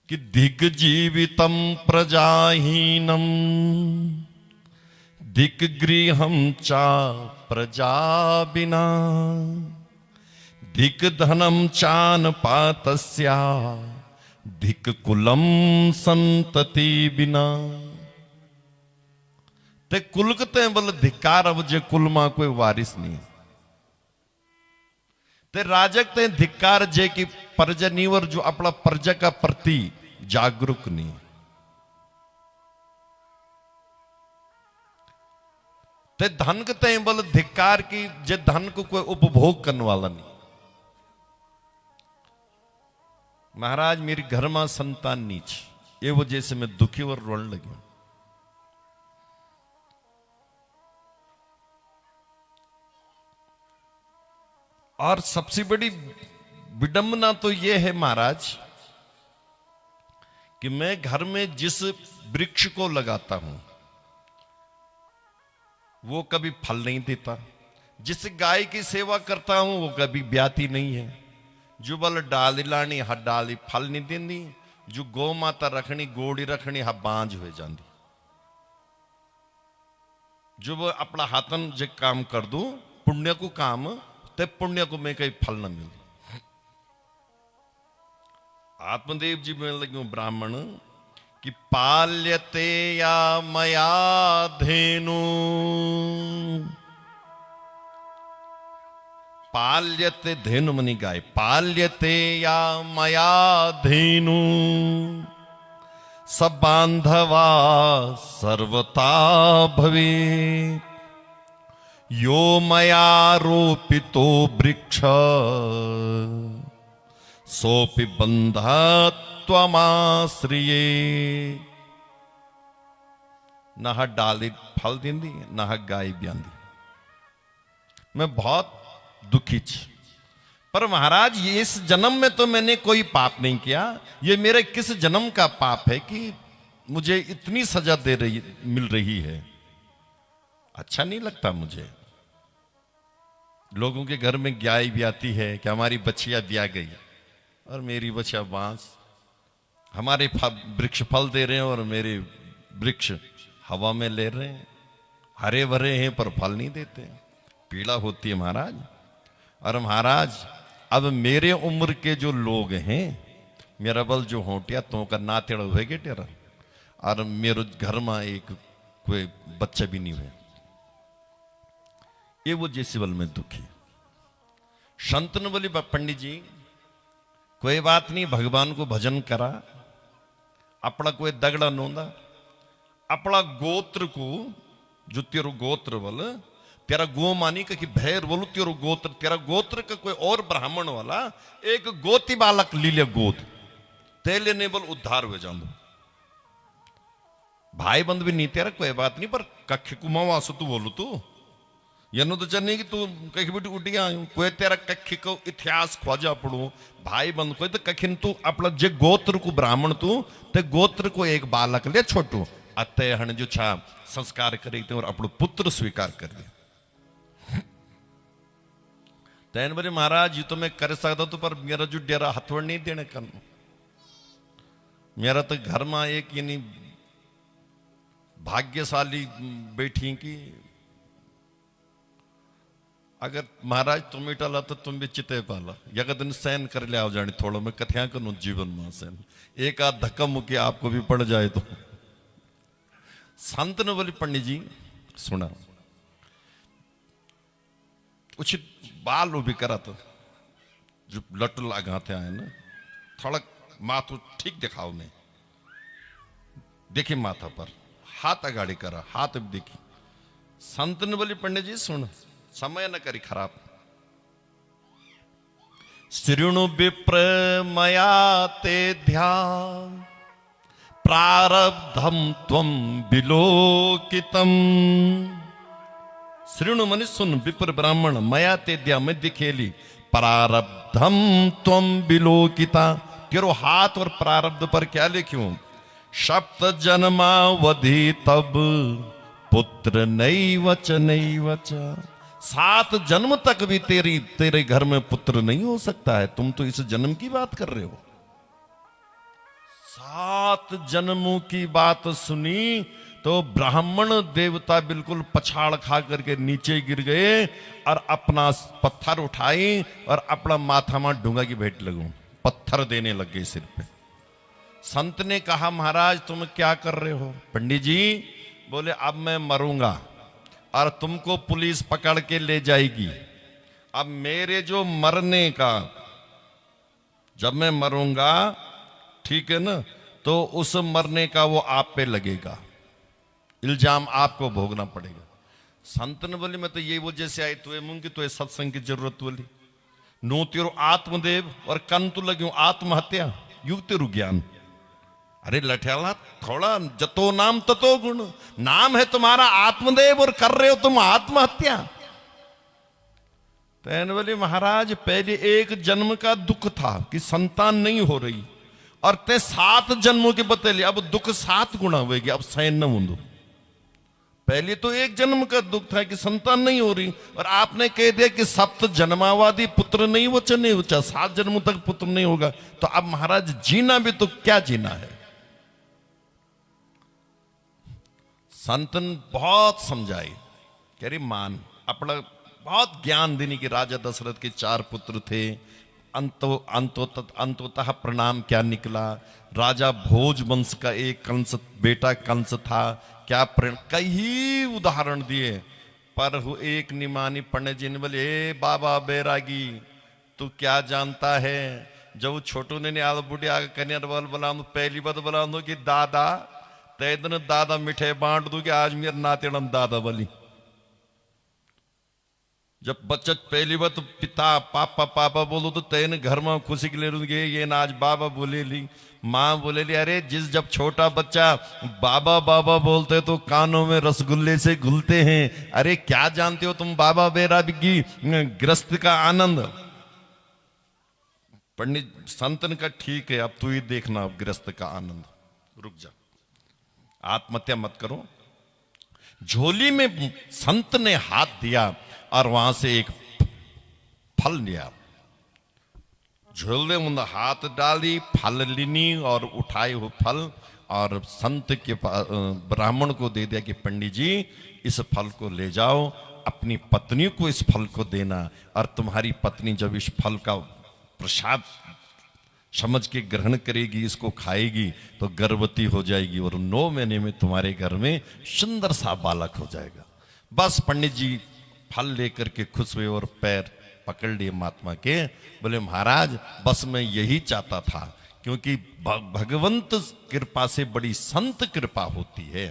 Speaker 1: कि दिग्जीवितम प्रजाहीनम दिग्गृहम चा प्रजा बिना धिक धनम चान पातस्या धिक कुलम संतति बिना। ते कुलकते बोले धिकार, अब जे कुल मां कोई वारिस नहीं, ते राजक ते धिकार जे की परजनीवर जो अपना प्रजा का प्रति जागरूक नहीं। ते धन के बोले धिकार की जे धन को कोई उपभोग करने वाला नहीं। महाराज मेरी घर में संतान नीच, ये वजह से मैं दुखी और रोने लगी। और सबसे बड़ी विडंबना तो यह है महाराज कि मैं घर में जिस वृक्ष को लगाता हूं वो कभी फल नहीं देता, जिस गाय की सेवा करता हूं वो कभी ब्याती नहीं है, जो बल डाली लानी हा डाली फल नहीं देंदी, जो गौ माता रखनी गोड़ी रखनी हा बांझ हो जाती, जो वो अपना हाथन जे काम कर दूं पुण्य को काम, ते पुण्य को मैं कहीं फल न मिल। आत्मदेव जी में लगे ब्राह्मण कि पाल्यते या मया धेनु, पाल्यते धेनु मनी गाय, पाल्यते या मया धेनु सब बांधवा सर्वता भवे यो मया रोपितो वृक्ष सोपि बंधत्वमाश्रिये। न डाली फल देंदी न गाय ब्यांदी। मैं बहुत दुखी छी, पर महाराज ये इस जन्म में तो मैंने कोई पाप नहीं किया, ये मेरे किस जन्म का पाप है कि मुझे इतनी सजा मिल रही है। अच्छा नहीं लगता मुझे। लोगों के घर में गाय ब्याती है कि हमारी बच्चियां ब्या गई और मेरी बच्चियां बांस, हमारे वृक्ष फल दे रहे हैं और मेरे वृक्ष हवा में ले रहे हैं, हरे भरे हैं पर फल नहीं देते, पीड़ा होती है महाराज। और महाराज अब मेरे उम्र के जो लोग हैं, मेरा बल जो होटिया तो का ना तेड़ हुए टेरा, और मेरे घर में एक कोई बच्चा भी नहीं हुए, ये वो जैसे बल में दुखी। संत ने बोली पंडित जी कोई बात नहीं, भगवान को भजन करा, अपना कोई दगड़ा नोंदा, अपना गोत्र को जो तेरो गोत्र बल तेरा गो मानी का कि भैर बोलू तेरो गोत्र, तेरा गोत्र का कोई और ब्राह्मण वाला एक गोती बालक लीले गोद तेले ने बोल उद्धार हुए जान दो। भाई बंद भी नहीं तेरा कोई बात नहीं, पर कख कुमावा सो तू बोलू तू यनु तो चलने की तू कहीं बेटी उठिया कोई तेरा कखी को इतिहास ख्वाजा पढ़ू भाई बंद कोई तो कखिन तू अपना जे गोत्र को ब्राह्मण तू ते गोत्र को एक बालक ले छोटू अतः हण जो छा संस्कार करे और अपनो पुत्र स्वीकार कर ले। तैन बोले महाराज ये तो मैं कर सकता तो पर मेरा जो डेरा हथवड़ नहीं देने करना, मेरा तो घर में एक यानी भाग्यशाली बैठी की अगर महाराज तुम इटाला तो तुम भी चिते पाला यग दिन सहन कर ले आओ जाने थोड़ा मैं कथया करूं जीवन में सहन एक आध धक्का मुक्की आपको भी पड़ जाए तो। संत ने बोली पंडित जी सुना उचित बाल उभी करा तो जो लट लगाते आए ना थोड़ा माथू ठीक दिखाओ ने देखी माथा पर हाथ अगाड़ी करा हाथ भी देखी। संत ने बोली पंडित जी सुन समय न करी खराब। श्रृणु विप्र मया ते ध्यान प्रारब्धम त्वं विलोकितम। श्रृणु मनि सुन विप्र ब्राह्मण मया ते द्या मैं दिखेली प्रारब्धम त्वं विलोकिता तेरो हाथ और प्रारब्ध पर क्या लिखूं सप्त जन्मावधि तब पुत्र नैवच नैवच 7 जन्म तक भी तेरे घर में पुत्र नहीं हो सकता है। तुम तो इस जन्म की बात कर रहे हो। 7 जन्मों की बात सुनी तो ब्राह्मण देवता बिल्कुल पछाड़ खा करके नीचे गिर गए और अपना पत्थर उठाई और अपना माथा में डूंगा की भेंट लगूं पत्थर देने लग गए सिर पे। संत ने कहा महाराज तुम क्या कर रहे हो। पंडित जी बोले अब मैं मरूंगा और तुमको पुलिस पकड़ के ले जाएगी। अब मेरे जो मरने का जब मैं मरूंगा ठीक है ना तो उस मरने का वो आप पे लगेगा, इल्जाम आपको भोगना पड़ेगा। संत ने बोले मैं तो ये वो जैसे आई तुए मूंगी तुए सत्संग की जरूरत बोली नो तेरो आत्मदेव और कन तू लगे आत्महत्या युग तेरु ज्ञान। अरे लठियाला थोड़ा जतो नाम ततो गुण, नाम है तुम्हारा आत्मदेव और कर रहे हो तुम आत्महत्या। तैन बोले महाराज पहले 1 जन्म का दुख था कि संतान नहीं हो रही और ते 7 जन्मों के बतेले अब दुख 7 गुना होगी अब सहन न मुंदो। पहले तो 1 जन्म का दुख था कि संतान नहीं हो रही और आपने कह दिया कि 7 जन्मावादी पुत्र नहीं वचन नहीं वचा 7 जन्मों तक पुत्र नहीं होगा तो अब महाराज जीना भी तो क्या जीना है। संतन बहुत समझाए कह रही मान अपना बहुत ज्ञान देने की राजा दशरथ के 4 पुत्र थे अंतोतः परिणाम क्या निकला। राजा भोज वंश का एक कंस बेटा कंस था क्या कई उदाहरण दिए पर एक निमानी पंडित जी ने बोले ए बाबा बैरागी तू क्या जानता है जब छोटू ने आद बुढ़िया कन्या बोल बोला पहली बात बोला कि दादा तय दिन दादा मिठाई बांट दूंगी आज मेरे नातेड़म दादा बोली। जब बच्चा पहली बार तो पिता पापा पापा बोलो तो तय घर में खुशी के लिए रूंगे ये ना आज बाबा बोले ली माँ बोले ली अरे जिस जब छोटा बच्चा बाबा बाबा बोलते तो कानों में रसगुल्ले से घुलते हैं। अरे क्या जानते हो तुम बाबा बैरागी ग्रस्त का आनंद। पंडित संतन का ठीक है अब तू ही देखना अब ग्रस्त का आनंद। रुक जा आत्महत्या मत करो। झोली में संत ने हाथ दिया और वहां से एक फल लिया झोले में हाथ डाली फल लिनी और उठाए हुए फल और संत के ब्राह्मण को दे दिया कि पंडित जी इस फल को ले जाओ अपनी पत्नी को इस फल को देना और तुम्हारी पत्नी जब इस फल का प्रसाद समझ के ग्रहण करेगी इसको खाएगी तो गर्भवती हो जाएगी और 9 महीने में तुम्हारे घर में सुंदर सा बालक हो जाएगा। बस पंडित जी फल लेकर के खुश हुए और पैर पकड़ लिए महात्मा के बोले महाराज बस मैं यही चाहता था क्योंकि भगवंत कृपा से बड़ी संत कृपा होती है।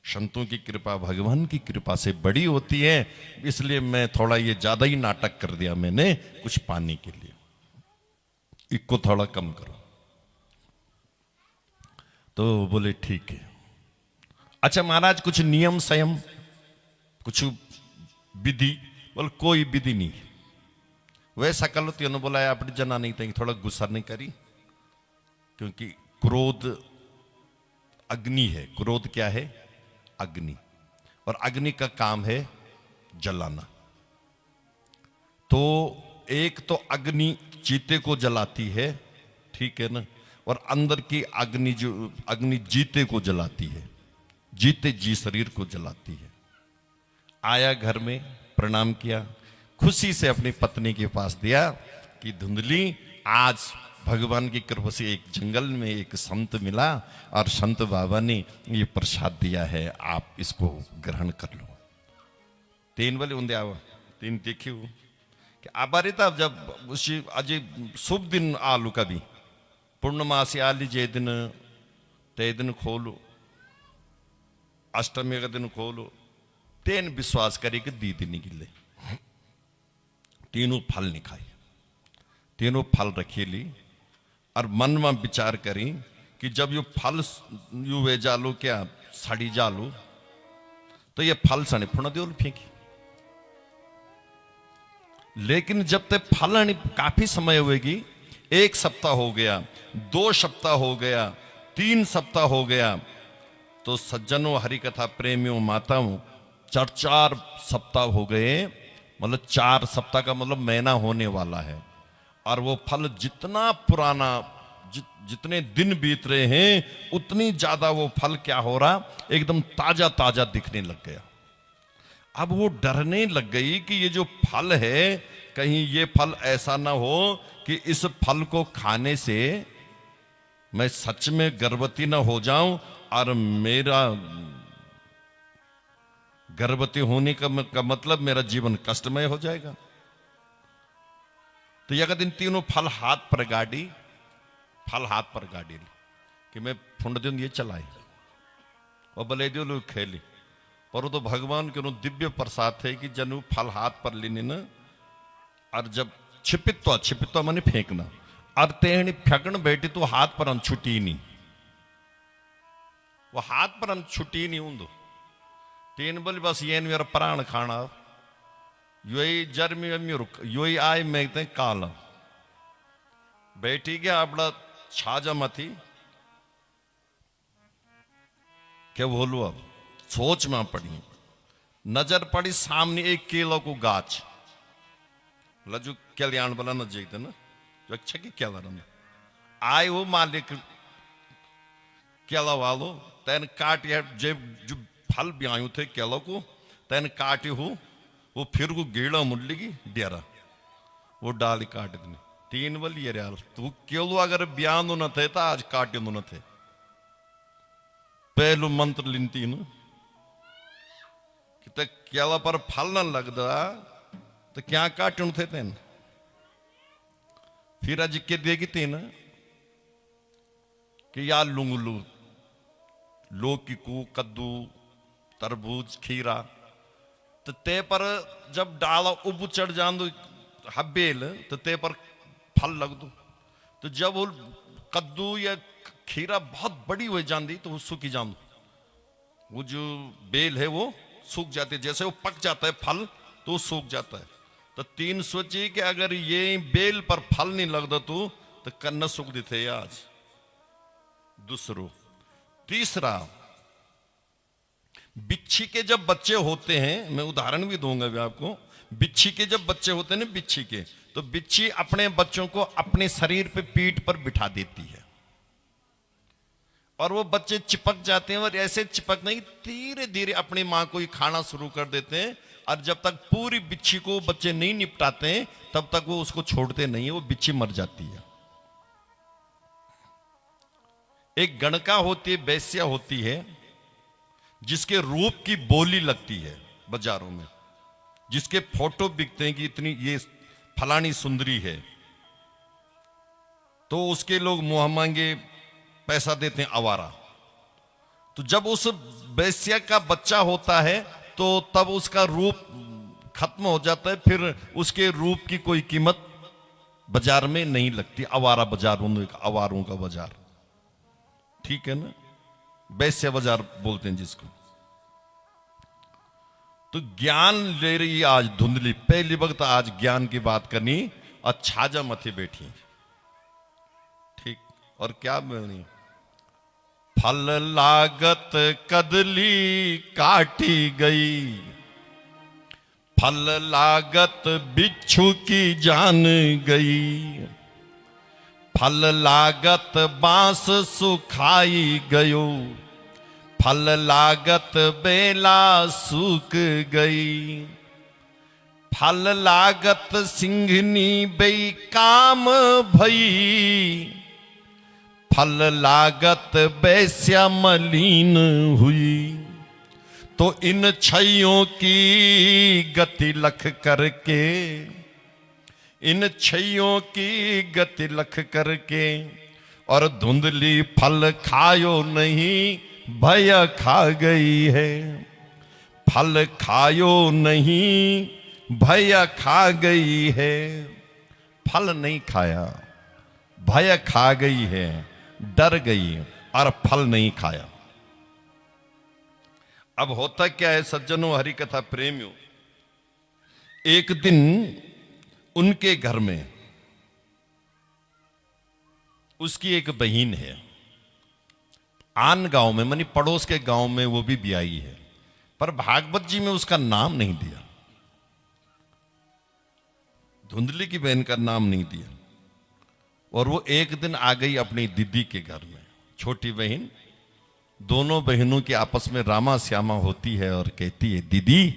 Speaker 1: संतों की कृपा भगवान की कृपा से बड़ी होती है, इसलिए मैं थोड़ा ये ज्यादा ही नाटक कर दिया मैंने कुछ पाने के लिए, इसको थोड़ा कम करो। तो बोले ठीक है। अच्छा महाराज कुछ नियम संयम कुछ विधि? बोले कोई विधि नहीं। वैसा कर लो। तीनों बोला अपनी जना नहीं थी, थोड़ा गुस्सा नहीं करी, क्योंकि क्रोध अग्नि है। क्रोध क्या है? अग्नि। और अग्नि का काम है जलाना। तो एक तो अग्नि चीते को जलाती है, ठीक है ना, और अंदर की अग्नि जो अग्नि जीते को जलाती है, जीते जी शरीर को जलाती है। आया घर में, प्रणाम किया, खुशी से अपनी पत्नी के पास दिया कि धुंधली आज भगवान की कृपा से एक जंगल में एक संत मिला और संत बाबा ने ये प्रसाद दिया है, आप इसको ग्रहण कर लो। तीन बोले उन्दे आओ। तीन देखियो कि आबारी था जब उसी अजय शुभ दिन आलू का भी पूर्णमासी आली जे दिन ते दिन खोलो, अष्टमी का दिन खोलो, तेन विश्वास करे कि दी दिन गिले। तीनों फल नहीं खाए, तीनों फल रखी ली और मन में विचार करी कि जब यो फल यू वे जालो क्या सड़ी जालो तो ये फल सने पुनः देवल फेंकी। लेकिन जब तक फल काफी समय होगी, 1 सप्ताह हो गया, 2 सप्ताह हो गया, 3 सप्ताह हो गया, तो सज्जनों हरिकथा प्रेमियों माताओं 4 सप्ताह हो गए। मतलब 4 सप्ताह का मतलब महीना होने वाला है। और वो फल जितना पुराना जितने दिन बीत रहे हैं उतनी ज्यादा वो फल क्या हो रहा, एकदम ताजा ताजा दिखने लग गया। अब वो डरने लग गई कि ये जो फल है कहीं ये फल ऐसा ना हो कि इस फल को खाने से मैं सच में गर्भवती ना हो जाऊं और मेरा गर्भवती होने का मतलब मेरा जीवन कष्टमय हो जाएगा। तो यह दिन तीनों फल हाथ पर गाड़ी ली कि मैं फुंड दिन ये चलाए और भले जो लोग खेली। पर वो तो भगवान के दिव्य प्रसाद थे कि जनु फल हाथ पर लेने न, और जब छिपित्वा माने फेंकना, और तेहनी फेंकन बैठी तो हाथ पर हम छुटी नहीं, वो हाथ पर हम छुटी नहीं ऊंदो। तीन बोली बस ये मेरा प्राण खाना, योई जर्मी रुक योई आय मैं काल बैठी गया अपना छाजा मथी क्या बोलू। अब सोच में पड़ी, नजर पड़ी सामने एक केलों को गाछ लजू कल्याण वाला न देखते ना जो अच्छा की क्या आए वो मालिक केला वालो तैन काटिया जो फल भी आयु थे केलों को तैन काटी हो, वो फिर को गेड़ा मुड़लेगी डेरा वो डाली काट देने। तीन बल ये यार तू केलो अगर बयान न थे तो आज काटे न थे। पहलू मंत्र लिनती न कि केला पर फल न लगता तो क्या काटन थे तेन। फिर आज के देगी तीन कि यार लुंगलू लौकी को कद्दू तरबूज खीरा तो ते पर जब डाला उब चढ़ जान दो हब्बेल तो ते पर फल लग दो। तो जब वो कद्दू या खीरा बहुत बड़ी हो जाती तो वो सूखी जान दो, वो जो बेल है वो सूख जाती है, जैसे वो पक जाता है फल तो सूख जाता है। तो तीन सोची कि अगर ये बेल पर फल नहीं लगता तो कन्न सूख देते आज। दूसरो तीसरा बिच्छी के जब बच्चे होते हैं, मैं उदाहरण भी दूंगा भी आपको, बिच्छी के जब बच्चे होते हैं ना बिच्छी के, तो बिच्छी अपने बच्चों को अपने शरीर पे पीठ पर बिठा देती है और वो बच्चे चिपक जाते हैं और ऐसे चिपक नहीं धीरे धीरे अपनी मां को ही खाना शुरू कर देते हैं। और जब तक पूरी बिच्छी को बच्चे नहीं निपटाते हैं तब तक वो उसको छोड़ते नहीं है, वो बिच्छी मर जाती है। एक गणका होती है, वैश्या होती है जिसके रूप की बोली लगती है बाजारों में, जिसके फोटो बिकते हैं कि इतनी ये फलानी सुंदरी है, तो उसके लोग मुंह मांगे पैसा देते हैं आवारा। तो जब उस वैश्या का बच्चा होता है तो तब उसका रूप खत्म हो जाता है, फिर उसके रूप की कोई कीमत बाजार में नहीं लगती। आवारा बाजार, आवारों का बाजार, ठीक है ना, वैश्य बाजार बोलते हैं जिसको। तो ज्ञान ले रही आज धुंधली, पहली वक्त आज ज्ञान की बात करनी और छाजा मथे बैठी, ठीक। और क्या बोलनी, फल लागत कदली काटी गई, फल लागत बिच्छू की जान गई, फल लागत बांस सुखाई गयो, फल लागत बेला सूख गई, फल लागत सिंघनी बई काम भई, फल लागत वैश्या मलिन हुई। तो इन छैयों की गति लख करके, इन छैयों की गति लख करके, और धुंधली फल खायो नहीं भय खा गई है, फल खायो नहीं भय खा गई है। फल नहीं खाया, भय खा गई है, डर गई और फल नहीं खाया। अब होता क्या है सज्जनों, हरि कथा प्रेमियों, एक दिन उनके घर में उसकी एक बहन है, आन गांव में, मानी पड़ोस के गांव में वो भी ब्याई है, पर भागवत जी में उसका नाम नहीं दिया, धुंधली की बहन का नाम नहीं दिया। और वो एक दिन आ गई अपनी दीदी के घर में, छोटी बहन। दोनों बहनों की आपस में रामा श्यामा होती है और कहती है, दीदी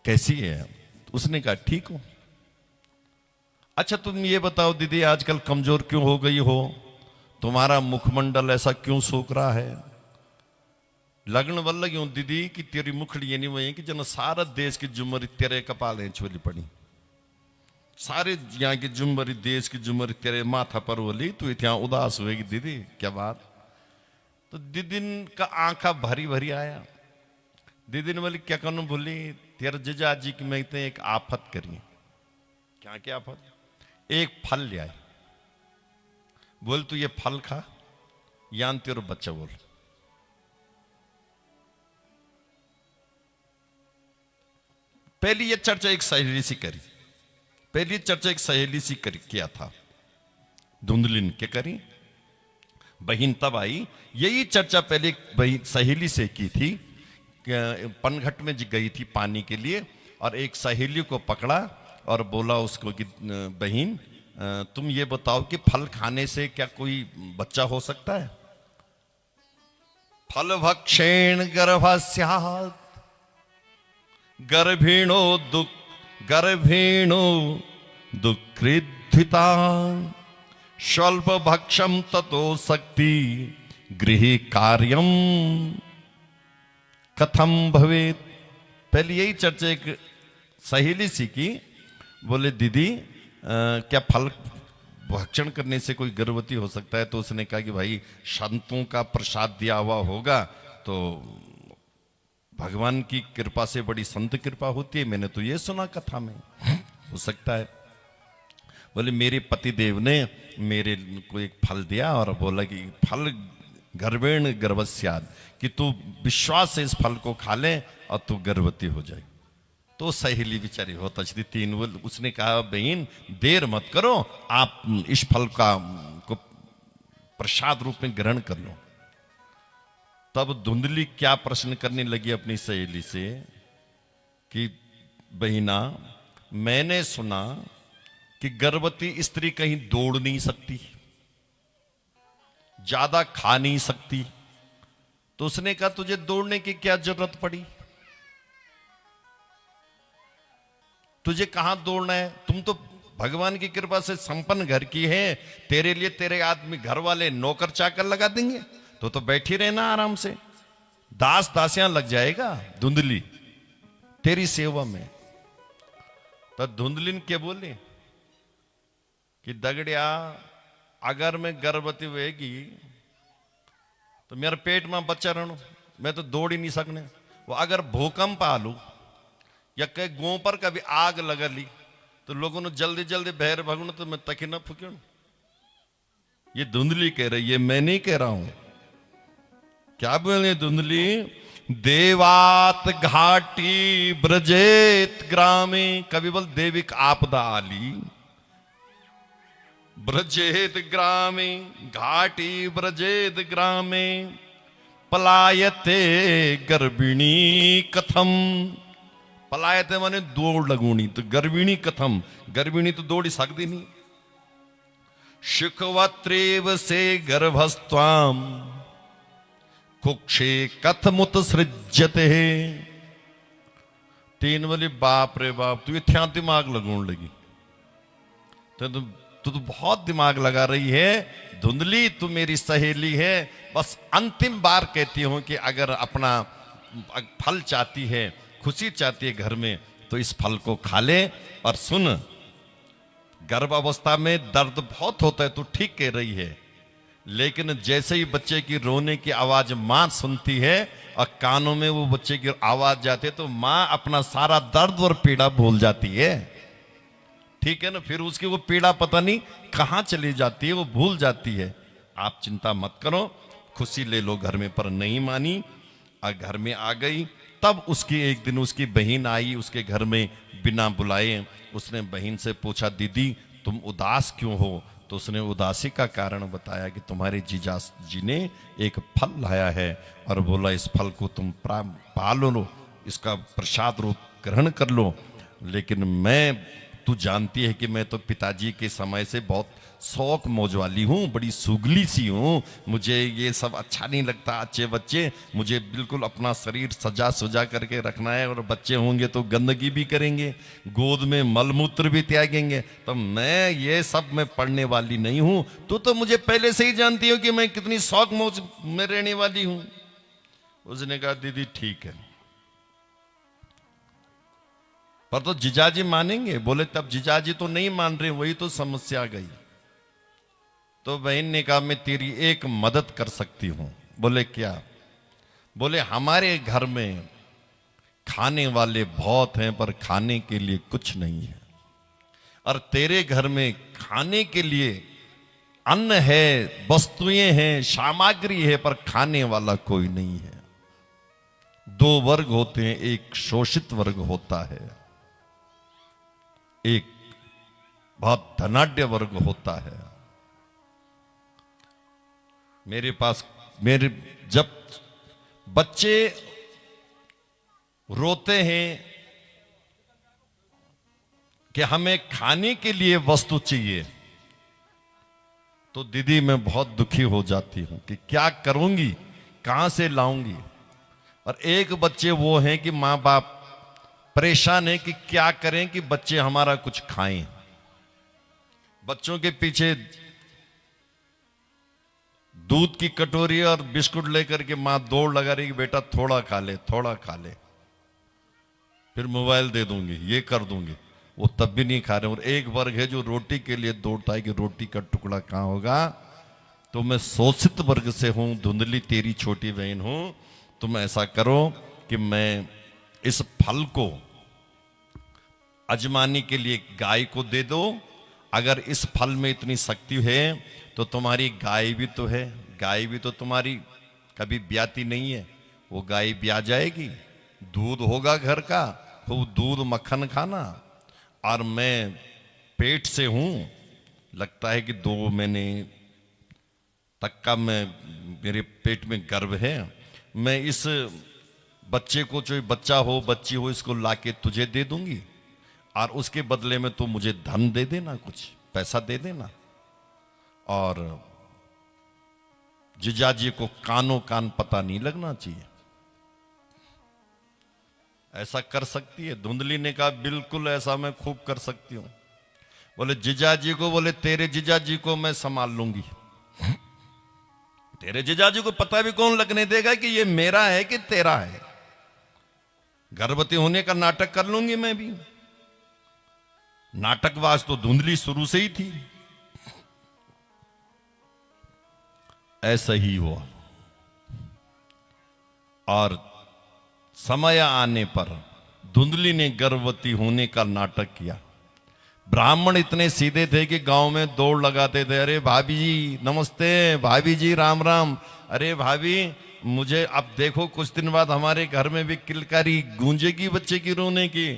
Speaker 1: कैसी है? उसने कहा ठीक हूं। अच्छा तुम ये बताओ दीदी, आजकल कमजोर क्यों हो गई हो? तुम्हारा मुखमंडल ऐसा क्यों सूख रहा है? लगन वल यूं दीदी कि तेरी मुखड़ी ये नहीं वही कि जन सारा देश की जुमरी तेरे कपाल है छोली पड़ी, सारे यहाँ की जुमरी, देश की जुमरी तेरे माथा पर बोली, तू इतना उदास हुएगी दीदी, क्या बात? तो दीदी का आंखा भरी भरी आया। दीदी ने बोली क्या करूं? बोली तेरे जीजा जी की मैं एक आफत करी। क्या क्या आफत? एक फल ले आए, बोल तू ये फल खा, यान तेरा बच्चा बोल। पहली ये चर्चा एक सहेली सी करी, पहली चर्चा एक सहेली सी किया था धुंधली ने, क्या करी? बहन तब आई, यही चर्चा पहले बहन सहेली से की थी। पनघट में गई थी पानी के लिए, और एक सहेली को पकड़ा और बोला उसको कि बहन तुम ये बताओ कि फल खाने से क्या कोई बच्चा हो सकता है? फल भक्षेण गर्भस्यात् गर्भिणो दुःखृद्धिता स्वल्प भक्षम ततो शक्ति गृह कार्यम कथम भवेत। पहले यही चर्चा एक सहेली सी की। बोले दीदी क्या फल भक्षण करने से कोई गर्भवती हो सकता है? तो उसने कहा कि भाई संतों का प्रसाद दिया हुआ होगा तो भगवान की कृपा से बड़ी संत कृपा होती है, मैंने तो ये सुना कथा में, हो सकता है। बोले मेरे पति देव ने मेरे को एक फल दिया और बोला कि फल गर्भेण गर्भस्याद, कि तू विश्वास से इस फल को खा ले और तू गर्भवती हो जाए। तो सहेली बेचारी होता थी तीन, उसने कहा बहन देर मत करो, आप इस फल को प्रसाद रूप में ग्रहण कर लो। तब धुंधली क्या प्रश्न करने लगी अपनी सहेली से कि बहिना मैंने सुना कि गर्भवती स्त्री कहीं दौड़ नहीं सकती, ज्यादा खा नहीं सकती, तो उसने कहा तुझे दौड़ने की क्या जरूरत पड़ी? तुझे कहां दौड़ना है? तुम तो भगवान की कृपा से संपन्न घर की है, तेरे लिए तेरे आदमी घर वाले नौकर चाकर लगा देंगे, तो बैठी रहना आराम से, दास दासियां लग जाएगा धुंधली तेरी सेवा में। तो धुंधली ने क्या बोले कि दगड़िया अगर मैं गर्भवती होएगी तो मेरे पेट में बच्चा रहना, मैं तो दौड़ ही नहीं सकने। वो अगर भूकंप आलू या कई गों पर कभी आग लगा ली तो लोगों ने जल्दी जल्दी बहर भगना, तो मैं तकी ना फूक्यों। ये धुंधली कह रही है, मैं नहीं कह रहा हूं। क्या बोले धुंधली? देवात घाटी ब्रजेत ग्रामे, कभी बोल देविक आपदा आली, ब्रजेत ग्रामे घाटी ब्रजेत ग्रामे, पलायते गर्भिणी कथम। पलायते माने दौड़ लगूनी, तो गर्भिणी कथम, गर्भिणी तो दौड़ ही सकती नहीं। शुकवत्रेव से गर्भस्त्वाम कुक्षे कथमुत सृज्यते। तीन बोली बाप रे बाप, तू इतना दिमाग लगाने लगी, तू तो बहुत दिमाग लगा रही है धुंधली, तू मेरी सहेली है। बस अंतिम बार कहती हूं कि अगर अपना फल चाहती है, खुशी चाहती है घर में, तो इस फल को खा ले। और सुन, गर्भ अवस्था में दर्द बहुत होता है, तू ठीक कह रही है, लेकिन जैसे ही बच्चे की रोने की आवाज मां सुनती है और कानों में वो बच्चे की आवाज जाती है, तो मां अपना सारा दर्द और पीड़ा भूल जाती है। ठीक है ना? फिर उसकी वो पीड़ा पता नहीं कहां चली जाती है, वो भूल जाती है। आप चिंता मत करो, खुशी ले लो घर में। पर नहीं मानी और घर में आ गई। तब उसकी एक दिन उसकी बहन आई उसके घर में बिना बुलाए। उसने बहन से पूछा, दीदी तुम उदास क्यों हो? तो उसने उदासी का कारण बताया कि तुम्हारे जीजा जी ने एक फल लाया है और बोला इस फल को तुम पालो लो, इसका प्रसाद रूप ग्रहण कर लो। लेकिन तू जानती है कि मैं तो पिताजी के समय से बहुत शौक मौज वाली हूँ, बड़ी सुगली सी हूँ, मुझे ये सब अच्छा नहीं लगता। अच्छे बच्चे, मुझे बिल्कुल अपना शरीर सजा सुजा करके रखना है, और बच्चे होंगे तो गंदगी भी करेंगे, गोद में मलमूत्र भी त्यागेंगे, तो मैं ये सब में पढ़ने वाली नहीं हूँ। तू तो मुझे पहले से ही जानती हो कि मैं कितनी शौक मौज में रहने वाली हूँ। उसने कहा दीदी ठीक है, पर तो जीजाजी मानेंगे? बोले तब जीजाजी तो नहीं मान रहे, वही तो समस्या गई। तो बहन ने कहा मैं तेरी एक मदद कर सकती हूं। बोले क्या? बोले हमारे घर में खाने वाले बहुत हैं पर खाने के लिए कुछ नहीं है, और तेरे घर में खाने के लिए अन्न है, वस्तुएं हैं, सामग्री है, पर खाने वाला कोई नहीं है। दो वर्ग होते हैं, एक शोषित वर्ग होता है, एक बहुत धनाढ्य वर्ग होता है। मेरे जब बच्चे रोते हैं कि हमें खाने के लिए वस्तु चाहिए, तो दीदी मैं बहुत दुखी हो जाती हूं कि क्या करूंगी, कहां से लाऊंगी। और एक बच्चे वो हैं कि मां बाप परेशान है कि क्या करें कि बच्चे हमारा कुछ खाएं। बच्चों के पीछे दूध की कटोरी और बिस्कुट लेकर के मां दौड़ लगा रही कि बेटा थोड़ा खा ले, थोड़ा खा ले, फिर मोबाइल दे दूंगी, ये कर दूंगी। वो तब भी नहीं खा रहे। और एक वर्ग है जो रोटी के लिए दौड़ता है कि रोटी का टुकड़ा कहां होगा। तो मैं शोषित वर्ग से हूं, धुंधली तेरी छोटी बहन हूं। तुम ऐसा करो कि मैं इस फल को अजमाने के लिए गाय को दे दो। अगर इस फल में इतनी शक्ति है तो तुम्हारी गाय भी तो है, गाय भी तो तुम्हारी कभी ब्याती नहीं है, वो गाय ब्या जाएगी, दूध होगा घर का, खूब दूध मक्खन खाना। और मैं पेट से हूं, लगता है कि 2 महीने तक का मेरे पेट में गर्भ है। मैं इस बच्चे को, जो बच्चा हो बच्ची हो, इसको लाके तुझे दे दूंगी, और उसके बदले में तू मुझे धन दे देना, कुछ पैसा दे देना। और जीजाजी को कानों कान पता नहीं लगना चाहिए। ऐसा कर सकती है? धुंधली ने कहा बिल्कुल ऐसा मैं खूब कर सकती हूं। बोले जीजाजी को, बोले तेरे जीजाजी को मैं संभाल लूंगी। तेरे जीजाजी को पता भी कौन लगने देगा कि ये मेरा है कि तेरा है। गर्भवती होने का नाटक कर लूंगी मैं भी। नाटकबाज तो धुंधली शुरू से ही थी। ऐसा ही हुआ। और समय आने पर धुंधली ने गर्भवती होने का नाटक किया। ब्राह्मण इतने सीधे थे कि गांव में दौड़ लगाते थे, अरे भाभी जी नमस्ते, भाभी जी राम राम, अरे भाभी मुझे अब देखो कुछ दिन बाद हमारे घर में भी किलकारी गूंजेगी बच्चे की रोने की।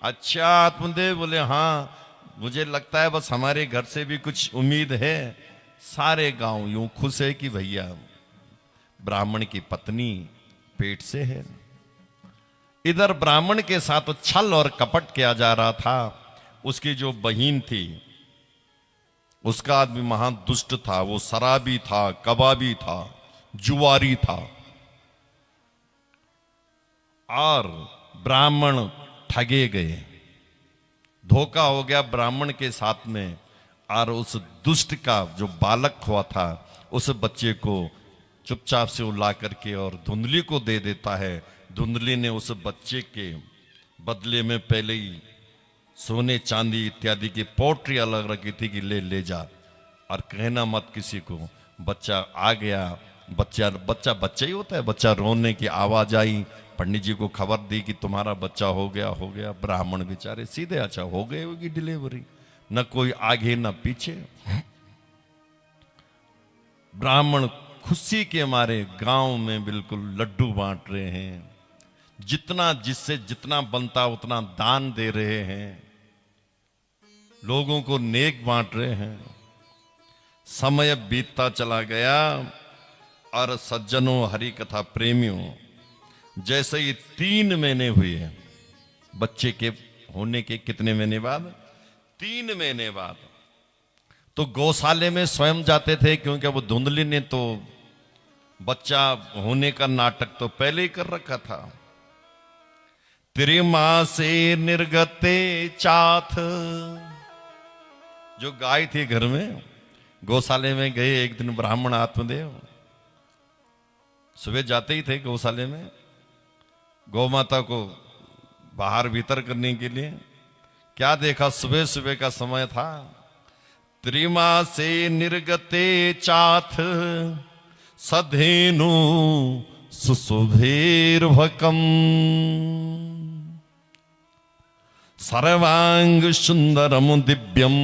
Speaker 1: अच्छा आत्मदेव बोले हाँ मुझे लगता है बस हमारे घर से भी कुछ उम्मीद है। सारे गांव यूं खुश है कि भैया ब्राह्मण की पत्नी पेट से है। इधर ब्राह्मण के साथ छल और कपट किया जा रहा था। उसकी जो बहन थी उसका आदमी महान दुष्ट था, वो शराबी था, कबाबी था, जुआरी था और ब्राह्मण ठगे गए, धोखा हो गया ब्राह्मण के साथ में। और उस दुष्ट का जो बालक हुआ था उस बच्चे को चुपचाप से वो ला करके और धुंधली को दे देता है। धुंधली ने उस बच्चे के बदले में पहले ही सोने चांदी इत्यादि की पोट्री अलग रखी थी कि ले ले जा और कहना मत किसी को। बच्चा आ गया, बच्चा बच्चा बच्चा ही होता है, बच्चा रोने की आवाज आई, पंडित जी को खबर दी कि तुम्हारा बच्चा हो गया। ब्राह्मण बेचारे सीधे अच्छा हो गए होगी डिलीवरी, न कोई आगे न पीछे। ब्राह्मण खुशी के मारे गांव में बिल्कुल लड्डू बांट रहे हैं, जितना जिससे जितना बनता उतना दान दे रहे हैं, लोगों को नेक बांट रहे हैं। समय बीतता चला गया और सज्जनों हरि कथा प्रेमियों जैसे ही 3 महीने हुए बच्चे के होने के कितने महीने बाद 3 महीने बाद तो गौशाले में स्वयं जाते थे, क्योंकि वो धुंधली ने तो बच्चा होने का नाटक तो पहले ही कर रखा था। त्रिमा से निर्गते चाथ, जो गाय थी घर में, गौशाले में गए एक दिन ब्राह्मण आत्मदेव, सुबह जाते ही थे गौशाले में गौ माता को बाहर भीतर करने के लिए। क्या देखा, सुबह सुबह का समय था। त्रिमा से निर्गते चाथ सधेनु सुशुभेर्भकम सर्वांग सुंदरम दिव्यम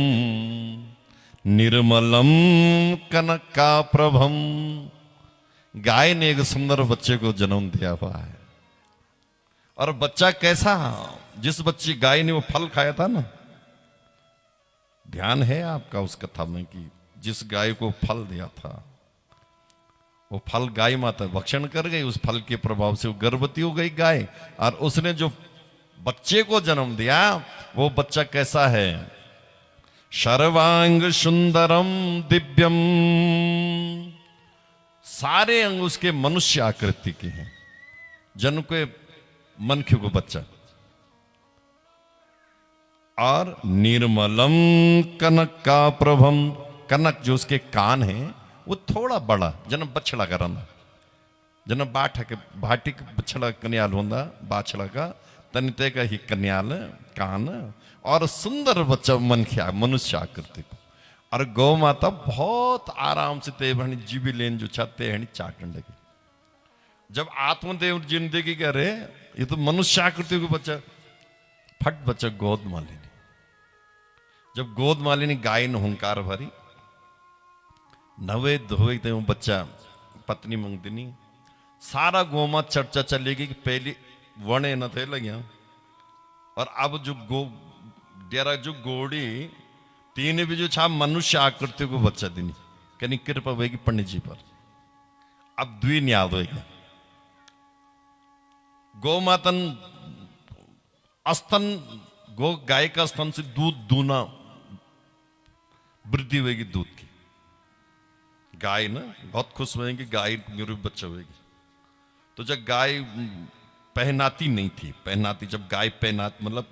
Speaker 1: निर्मलम कनकाप्रभम। गाय ने एक सुंदर बच्चे को जन्म दिया हुआ है। और बच्चा कैसा, जिस बच्ची गाय ने वो फल खाया था ना, ध्यान है आपका उस कथा में कि जिस गाय को फल दिया था वो फल गाय माता भक्षण कर गई, उस फल के प्रभाव से वो गर्भवती हो गई गाय। और उसने जो बच्चे को जन्म दिया वो बच्चा कैसा है, सर्वांग सुंदरम दिव्यम, सारे अंग उसके मनुष्य आकृति के हैं, जन के मनखे को बच्चा। और निर्मलम कनक का प्रभम, कनक जो उसके कान है वो थोड़ा बड़ा, जन बछड़ा का रंधा, जन बाट के भाटी बछड़ा कन्याल होंदा बाछड़ा का तनिते का ही कन्याल कान। और सुंदर बच्चा मन क्या मनुष्य आकृति को। और गौ माता बहुत आराम से ते भणी जीवी लेन जो छते हणी चाटन लगी। जब आत्मदेव जी ने देखी क्या रे ये तो मनुष्य आकृति को बच्चा, फट बच्चा गोद मालिनी। जब गोद मालिनी गाय ने हुंकार भरी, नवे धोए थे वो बच्चा पत्नी मंगदिनी, सारा गोमा चर्चा चलेगी कि पहली वणे न थे लगिया। और अब जो डेरा जो गोड़ी तीन भी जो छा मनुष्य आकृति को बच्चा दिनी, कहीं कृपा होगी पंडित जी पर। अब द्विन याद होगी, गौ मातन स्तन, गो गाय का स्तन से दूध दूना वृद्धि होगी दूध की। गाय ना बहुत खुश होगी, गाय मेरे बच्चा होगी। तो जब गाय पहनाती नहीं थी, पहनाती जब गाय पहनाती मतलब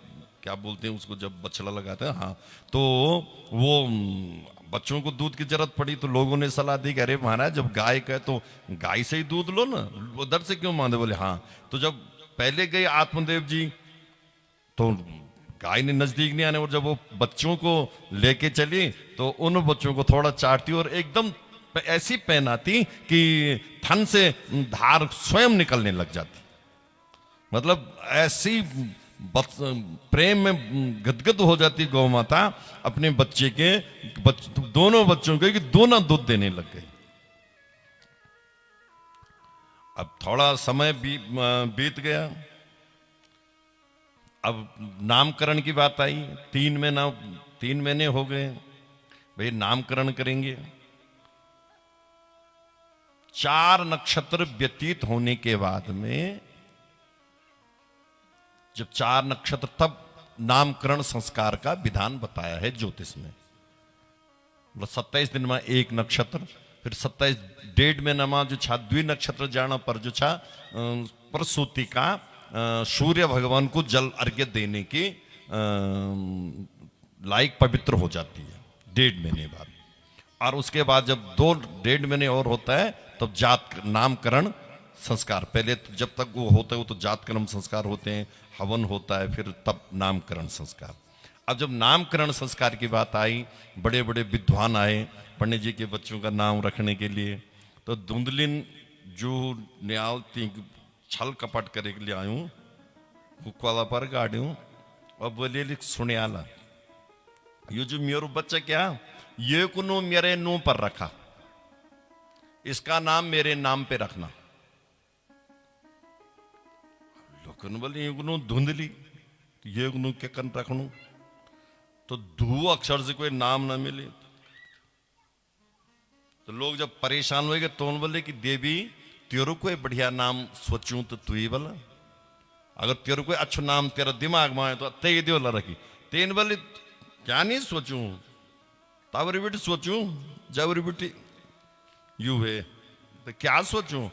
Speaker 1: क्या बोलते हैं उसको, जब बछड़ा लगाते हैं, हाँ, तो वो बच्चों को दूध की जरूरत पड़ी तो लोगों ने सलाह दी कि अरे महाराज जब गाय का है तो गाय से ही दूध लो ना, उधर से क्यों मांगे? बोले हाँ। तो जब पहले गए आत्मदेव जी तो गाय ने नजदीक नहीं आने, और जब वो बच्चों को लेके चली तो उन बच्चों को थोड़ा चाटती और एकदम ऐसी पहनाती कि थन से धार स्वयं निकलने लग जाती। मतलब ऐसी प्रेम में गदगद हो जाती गौ माता अपने बच्चे के, दोनों बच्चों के, कि दोनों दूध देने लग गई। अब थोड़ा समय बीत गया। अब नामकरण की बात आई। 3 महीने हो गए, भाई नामकरण करेंगे। 4 नक्षत्र व्यतीत होने के बाद में, जब 4 नक्षत्र, तब नामकरण संस्कार का विधान बताया है ज्योतिष में। मतलब 27 दिन में 1 नक्षत्र, फिर 27 डेढ़ महीना में जो छा 2 नक्षत्र जाना पर जो छा प्रसूति का सूर्य भगवान को जल अर्घ्य देने की लायक पवित्र हो जाती है 1.5 महीने बाद। और उसके बाद जब 2-1.5 महीने और होता है तब नामकरण संस्कार। पहले तो जब तक वो होता है वो तो जातकर्म संस्कार होते हैं, हवन होता है, फिर तब नामकरण संस्कार। अब जब नामकरण संस्कार की बात आई, बड़े बड़े विद्वान आए पंडित जी के बच्चों का नाम रखने के लिए। तो धुंधलिन जो न्याल छल कपट करे के लिए आयूं, हुक्वाला पर गाड़ू और बोले लिख सुने आला, ये जो मेरो बच्चा क्या ये कुनो मेरे नो पर रखा, इसका नाम मेरे नाम पे रखना। लोगन बोले ये कुनो धुंधली, ये कुनो क्या कन रखनू। तो धू अक्षर से कोई नाम ना मिले तो लोग जब परेशान हुए तो उन बोले कि देवी तेरे कोई बढ़िया नाम सोचूं तो तू ही बोला, अगर तेरे कोई अच्छा नाम तेरा दिमाग में आए तो ते दे वाला रखी। तेन बोले क्या नहीं सोचूं, तावरी बेटी सोचूं, जावरी बेटी यू है तो क्या सोचूं।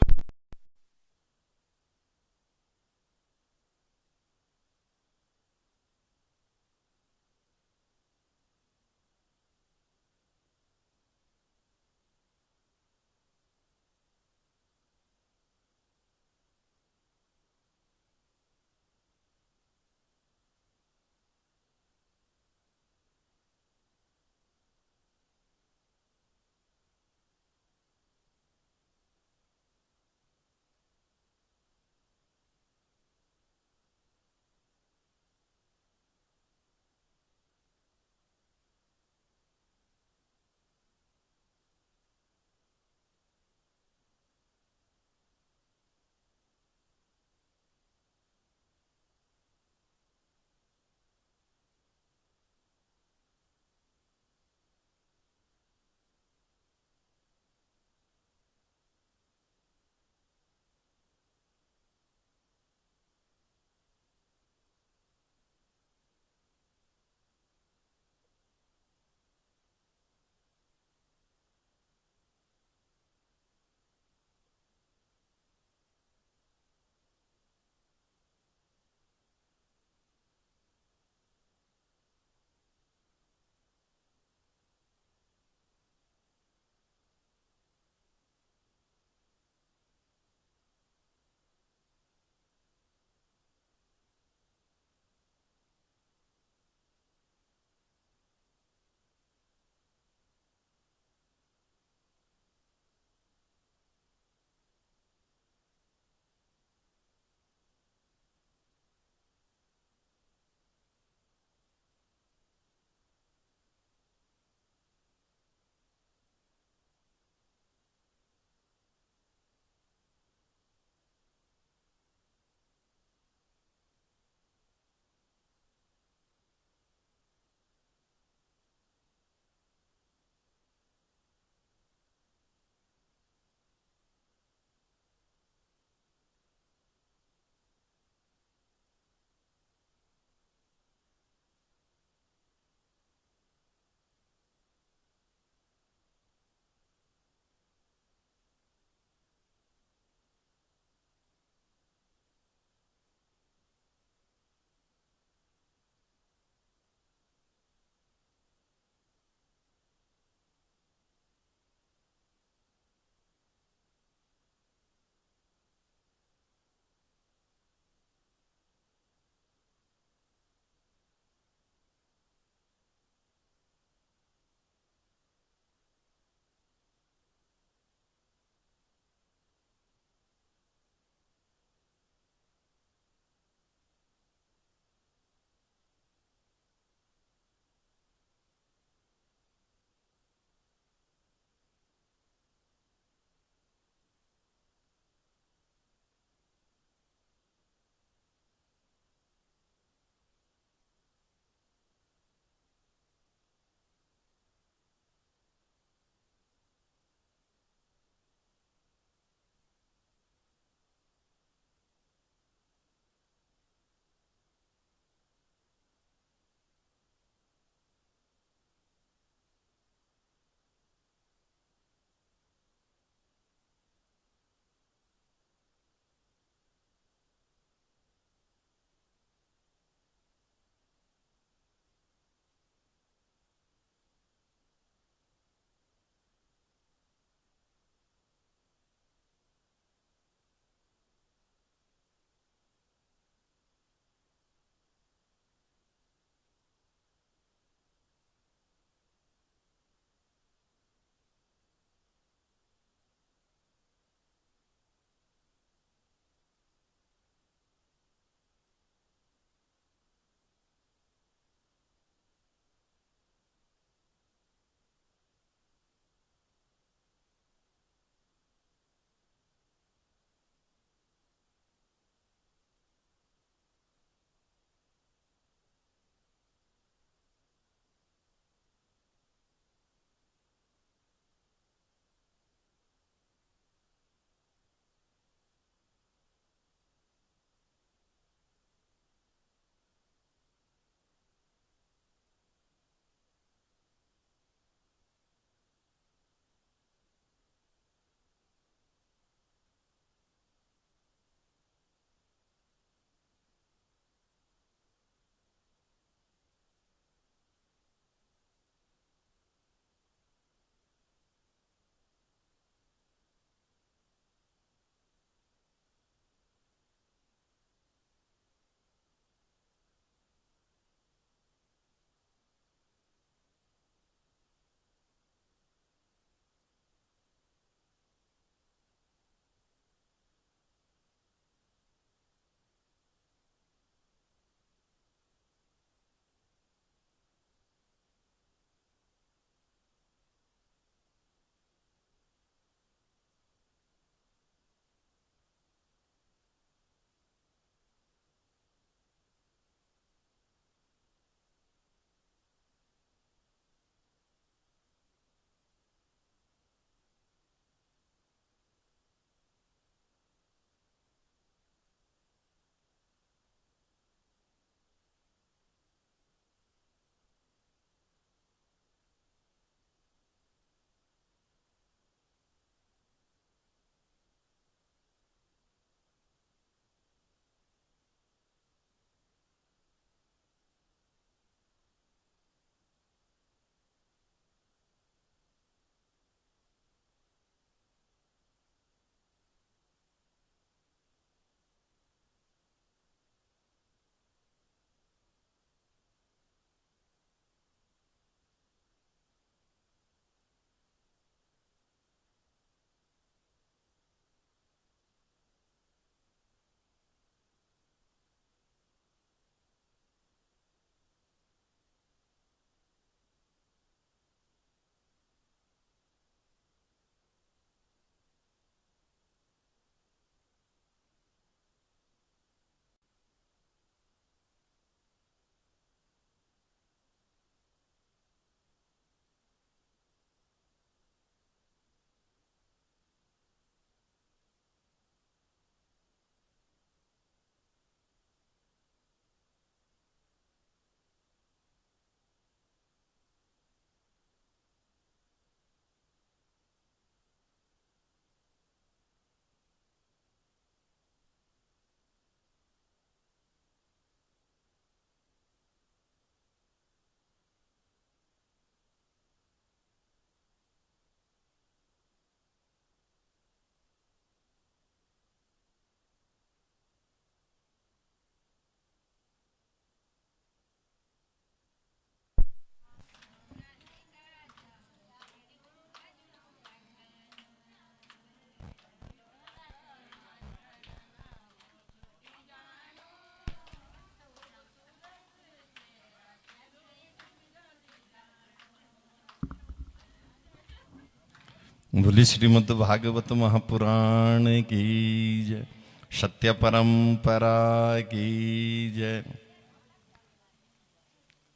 Speaker 1: बोली श्रीमद् भागवत महापुराण की जय, सत्य परंपरा की जय।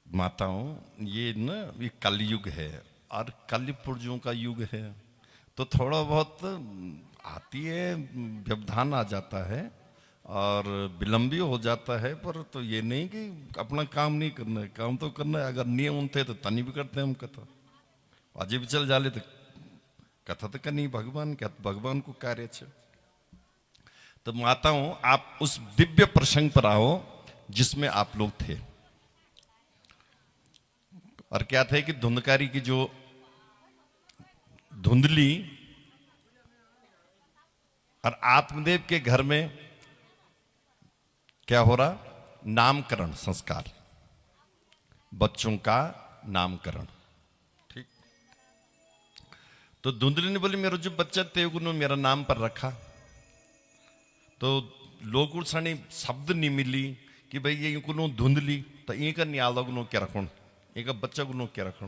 Speaker 1: माताओं, ये न ये कलयुग है और कलि पुर्जों का युग है, तो थोड़ा बहुत आती है, व्यवधान आ जाता है और विलंब भी हो जाता है, पर तो ये नहीं कि अपना काम नहीं करना है, काम तो करना है। अगर नियम थे तो तनी भी करते हैं हम कथा, अजय भी चल जाले तो कथा तो करनी भगवान क्या, भगवान को कार्य छे। तो माताओं, आप उस दिव्य प्रसंग पर आओ जिसमें आप लोग थे। और क्या थे कि धुंधकारी की जो धुंधली और आत्मदेव के घर में क्या हो रहा, नामकरण संस्कार, बच्चों का नामकरण। ठीक, तो धुंधली ने बोली मेरा जो बच्चा थे उन्होंने मेरा नाम पर रखा, तो लोग सानी शब्द नहीं मिली कि भाई ये को धुंधली, तो ये का नहीं आलोग नो क्या रखो, एक बच्चा को नो क्या रखो।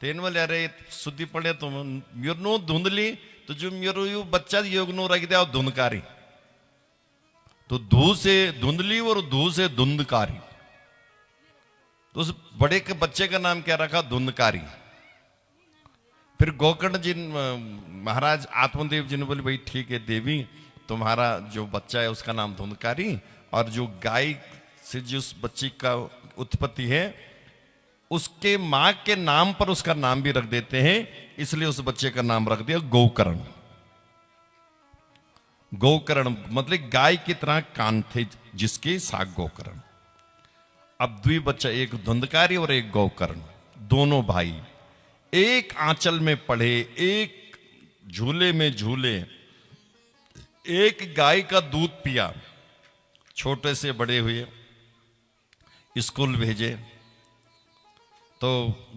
Speaker 1: तेन वाले अरे सुधी पड़े तो मेरे नो धुंधली, तो जो मेरो यू बच्चा योग नो रख दिया धुंधकारी, तो धू से धुंधली और धू से धुंधकारी, तो उस बड़े के बच्चे का नाम क्या रखा, धुंधकारी। फिर गोकर्ण जी महाराज आत्मदेव जी ने बोले भाई ठीक है देवी, तुम्हारा जो बच्चा है उसका नाम धुंधकारी, और जो गाय से जिस बच्ची का उत्पत्ति है उसके मां के नाम पर उसका नाम भी रख देते हैं, इसलिए उस बच्चे का नाम रख दिया गोकर्ण। गोकर्ण मतलब गाय की तरह कान थे जिसके साग गोकर्ण। अब द्वि बच्चा, एक धुंधकारी और एक गोकर्ण, दोनों भाई एक आंचल में पढ़े, एक झूले में झूले, एक गाय का दूध पिया, छोटे से बड़े हुए, स्कूल भेजे। तो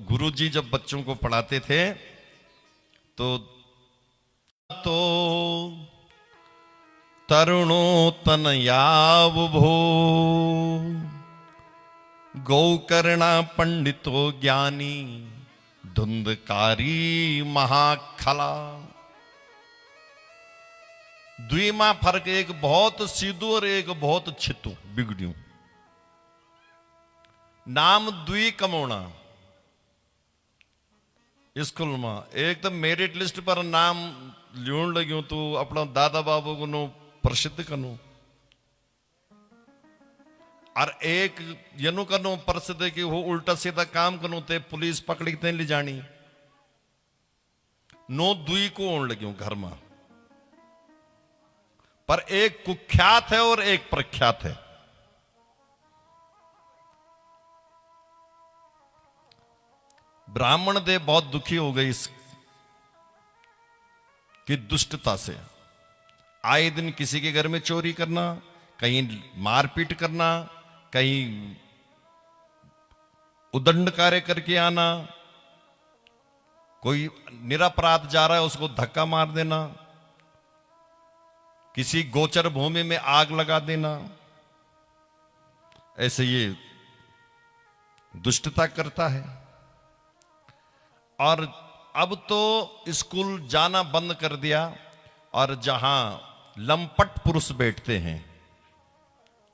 Speaker 1: गुरुजी जब बच्चों को पढ़ाते थे तो तरुणो तनयाव भो गौकर्णा पंडितो ज्ञानी धुंधकारी महाखला। द्विमा फर्क, एक बहुत सीधू और एक बहुत छितू बिगड़ू। नाम द्वि कमोना स्कूल में, एक तो मेरिट लिस्ट पर नाम लियोन लग्यो तो अपना दादा बाबू को नो प्रसिद्ध कनो, और एक यनु कनो प्रसिद्ध कि वो उल्टा सीधा काम कनो ते पुलिस पकड़ी ते ले जानी। नो दुई को ओण लग्यो घर में, पर एक कुख्यात है और एक प्रख्यात है। ब्राह्मण देव बहुत दुखी हो गई इसकी दुष्टता से। आए दिन किसी के घर में चोरी करना, कहीं मारपीट करना, कहीं उदंड कार्य करके आना, कोई निरपराध जा रहा है उसको धक्का मार देना, किसी गोचर भूमि में आग लगा देना, ऐसे ये दुष्टता करता है। और अब तो स्कूल जाना बंद कर दिया, और जहां लंपट पुरुष बैठते हैं,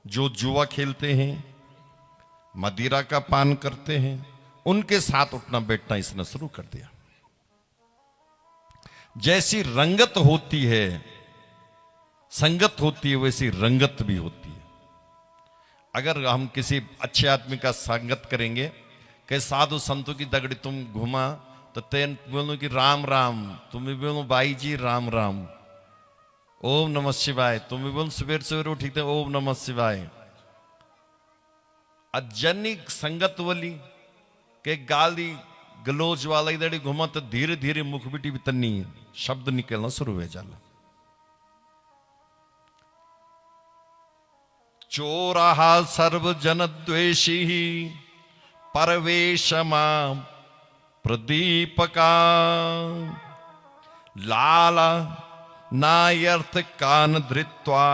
Speaker 1: जो जुआ खेलते हैं, मदिरा का पान करते हैं, उनके साथ उठना बैठना इसने शुरू कर दिया। जैसी रंगत होती है, संगत होती है, वैसी रंगत भी होती है। अगर हम किसी अच्छे आदमी का संगत करेंगे, कि साधु संतों की दगड़ी तुम घुमा, तो तेन बोलो कि राम राम, तुम भी बोलो भाई जी राम राम, ओम नमः शिवाय, तुम भी बोलो सवेर सवेर उठी थे ओम नमः शिवाय। अजनिक संगत वाली के गाली गलोच वाला इधर घुमा, तो धीरे धीरे मुख बिटी भी तन्नी शब्द निकलना शुरू हो जाला। चोराहा सर्व जन द्वेषी परवेशमा प्रदीपका लाला नायर्थ कान धृत्वा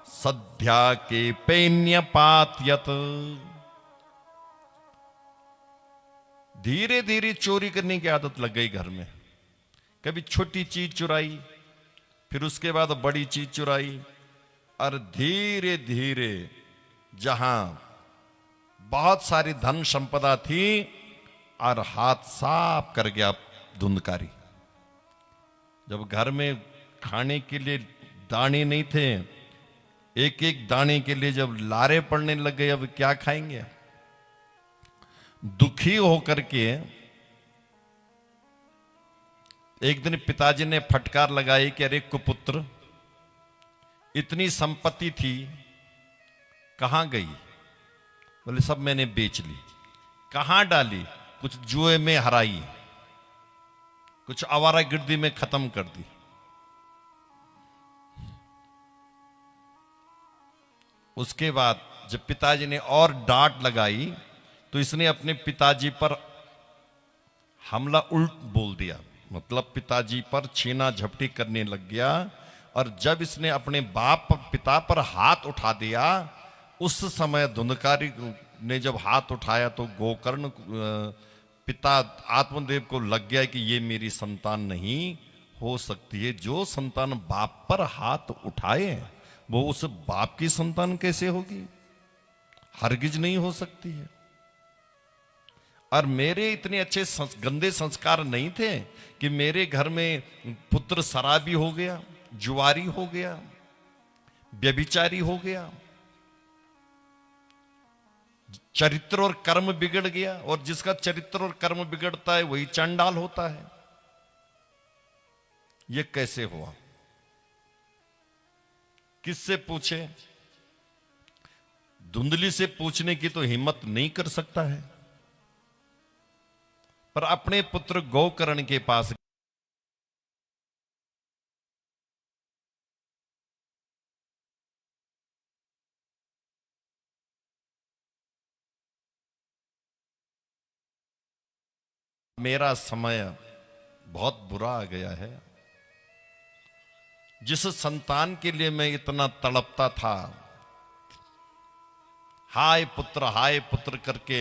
Speaker 1: सद्या के पैन्य पात्यत। धीरे धीरे चोरी करने की आदत लग गई घर में। कभी छोटी चीज चुराई, फिर उसके बाद बड़ी चीज चुराई, और धीरे धीरे जहां बहुत सारी धन संपदा थी और हाथ साफ कर गया धुंधकारी। जब घर में खाने के लिए दाने नहीं थे, एक एक दाने के लिए जब लारे पड़ने लग गए, अब क्या खाएंगे? दुखी होकर के एक दिन पिताजी ने फटकार लगाई कि अरे कुपुत्र, इतनी संपत्ति थी कहां गई? बोले सब मैंने बेच ली। कहां डाली? कुछ जुए में हराई, कुछ आवारागर्दी में खत्म कर दी। उसके बाद जब पिताजी ने और डांट लगाई तो इसने अपने पिताजी पर हमला उल्ट बोल दिया, मतलब पिताजी पर छीना झपटी करने लग गया। और जब इसने अपने पिता पर हाथ उठा दिया, उस समय धुंधकारी ने जब हाथ उठाया तो गोकर्ण पिता आत्मदेव को लग गया कि ये मेरी संतान नहीं हो सकती है। जो संतान बाप पर हाथ उठाए वो उस बाप की संतान कैसे होगी? हरगिज नहीं हो सकती है। और मेरे इतने अच्छे गंदे संस्कार नहीं थे कि मेरे घर में पुत्र शराबी हो गया, जुआरी हो गया, व्यभिचारी हो गया, चरित्र और कर्म बिगड़ गया। और जिसका चरित्र और कर्म बिगड़ता है वही चंडाल होता है। यह कैसे हुआ? किससे पूछे? धुंधली से पूछने की तो हिम्मत नहीं कर सकता है, पर अपने पुत्र गोकर्ण के पास मेरा समय बहुत बुरा आ गया है। जिस संतान के लिए मैं इतना तड़पता था, हाय पुत्र करके,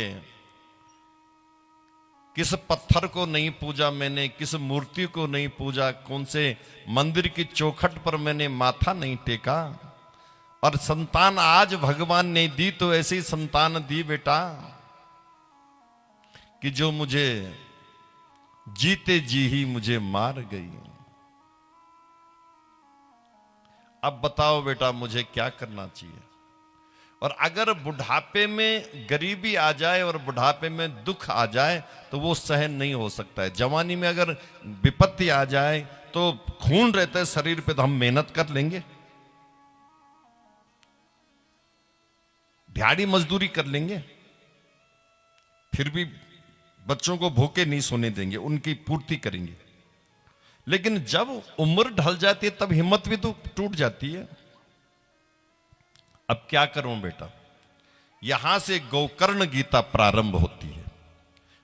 Speaker 1: किस पत्थर को नहीं पूजा मैंने, किस मूर्ति को नहीं पूजा, कौन से मंदिर की चौखट पर मैंने माथा नहीं टेका, और संतान आज भगवान ने दी तो ऐसी संतान दी बेटा कि जो मुझे जीते जी ही मुझे मार गई। अब बताओ बेटा मुझे क्या करना चाहिए? और अगर बुढ़ापे में गरीबी आ जाए और बुढ़ापे में दुख आ जाए तो वो सहन नहीं हो सकता है। जवानी में अगर विपत्ति आ जाए तो खून रहता है शरीर पे तो हम मेहनत कर लेंगे, दिहाड़ी मजदूरी कर लेंगे, फिर भी बच्चों को भूखे नहीं सोने देंगे, उनकी पूर्ति करेंगे। लेकिन जब उम्र ढल जाती है तब हिम्मत भी तो टूट जाती है। अब क्या करूं बेटा? यहां से गोकर्ण गीता प्रारंभ होती है।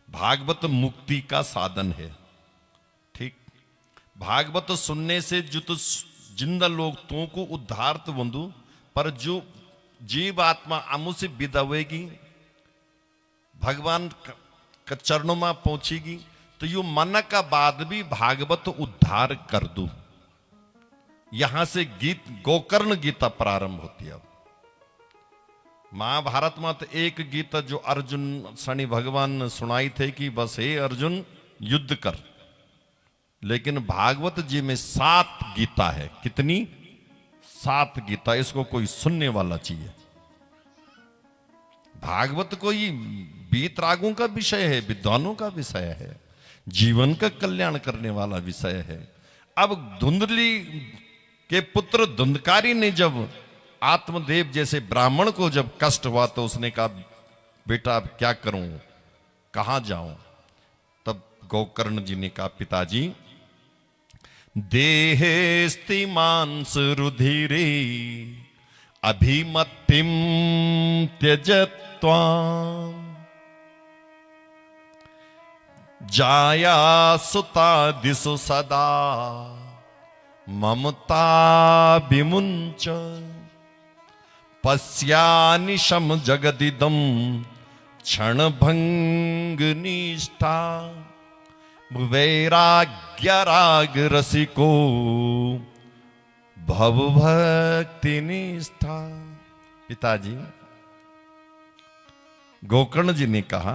Speaker 1: भागवत मुक्ति का साधन है, ठीक? भागवत सुनने से जो तो जिंदा लोग तो को उद्धार तो बंधु, पर जो जीव आत्मा अमु से विदवेगी, भगवान का चरणों में पहुंचेगी, तो यू मन का बाद भी भागवत उद्धार कर दू। यहां से गीत गोकर्ण गीता प्रारंभ होती है। महाभारत में तो एक गीता जो अर्जुन शनि भगवान सुनाई थे कि बस हे अर्जुन युद्ध कर, लेकिन भागवत जी में 7 गीता है। कितनी? 7 गीता। इसको कोई सुनने वाला चाहिए। भागवत कोई वीतरागों का विषय है, विद्वानों का विषय है, जीवन का कल्याण करने वाला विषय है। अब धुंधली के पुत्र धुंधकारी ने जब आत्मदेव जैसे ब्राह्मण को जब कष्ट हुआ तो उसने कहा बेटा अब क्या करूं, कहां जाऊं? तब गोकर्ण जी ने कहा पिताजी, देहेस्ति मांस रुधिरे अभिमतिम त्यजत्वा जाया सुता दिशु सदा ममता विमुंच पश्यानिशम जगदिदम क्षण भंग निष्ठा वैराग्य राग रसिको भव भक्ति निष्ठा। पिताजी गोकर्ण जी ने कहा,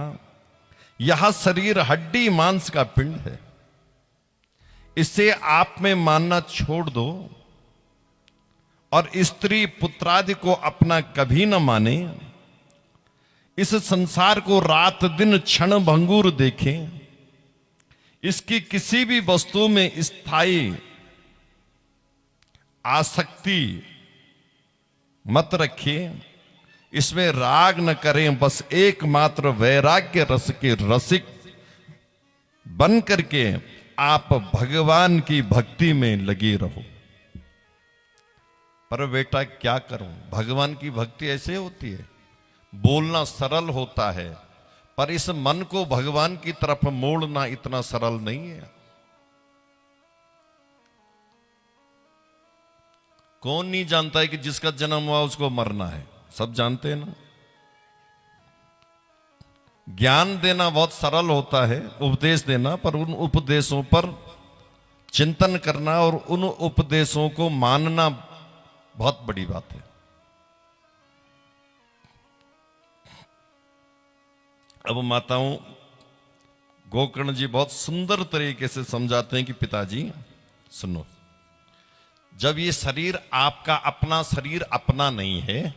Speaker 1: यह शरीर हड्डी मांस का पिंड है, इसे आप में मानना छोड़ दो और स्त्री पुत्रादि को अपना कभी न माने। इस संसार को रात दिन क्षण भंगुर देखें, इसकी किसी भी वस्तु में स्थायी आसक्ति मत रखिए, इसमें राग न करें, बस एकमात्र वैराग्य रस के रसिक बन करके आप भगवान की भक्ति में लगे रहो। पर बेटा क्या करूं, भगवान की भक्ति ऐसे होती है, बोलना सरल होता है पर इस मन को भगवान की तरफ मोड़ना इतना सरल नहीं है। कौन नहीं जानता है कि जिसका जन्म हुआ उसको मरना है, सब जानते हैं ना। ज्ञान देना बहुत सरल होता है, उपदेश देना, पर उन उपदेशों पर चिंतन करना और उन उपदेशों को मानना बहुत बड़ी बात है। अब माताओं गोकर्ण जी बहुत सुंदर तरीके से समझाते हैं कि पिताजी सुनो, जब ये शरीर आपका अपना शरीर अपना नहीं है,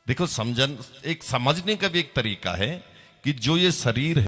Speaker 1: देखो समझन एक समझने का भी एक तरीका है कि जो ये शरीर है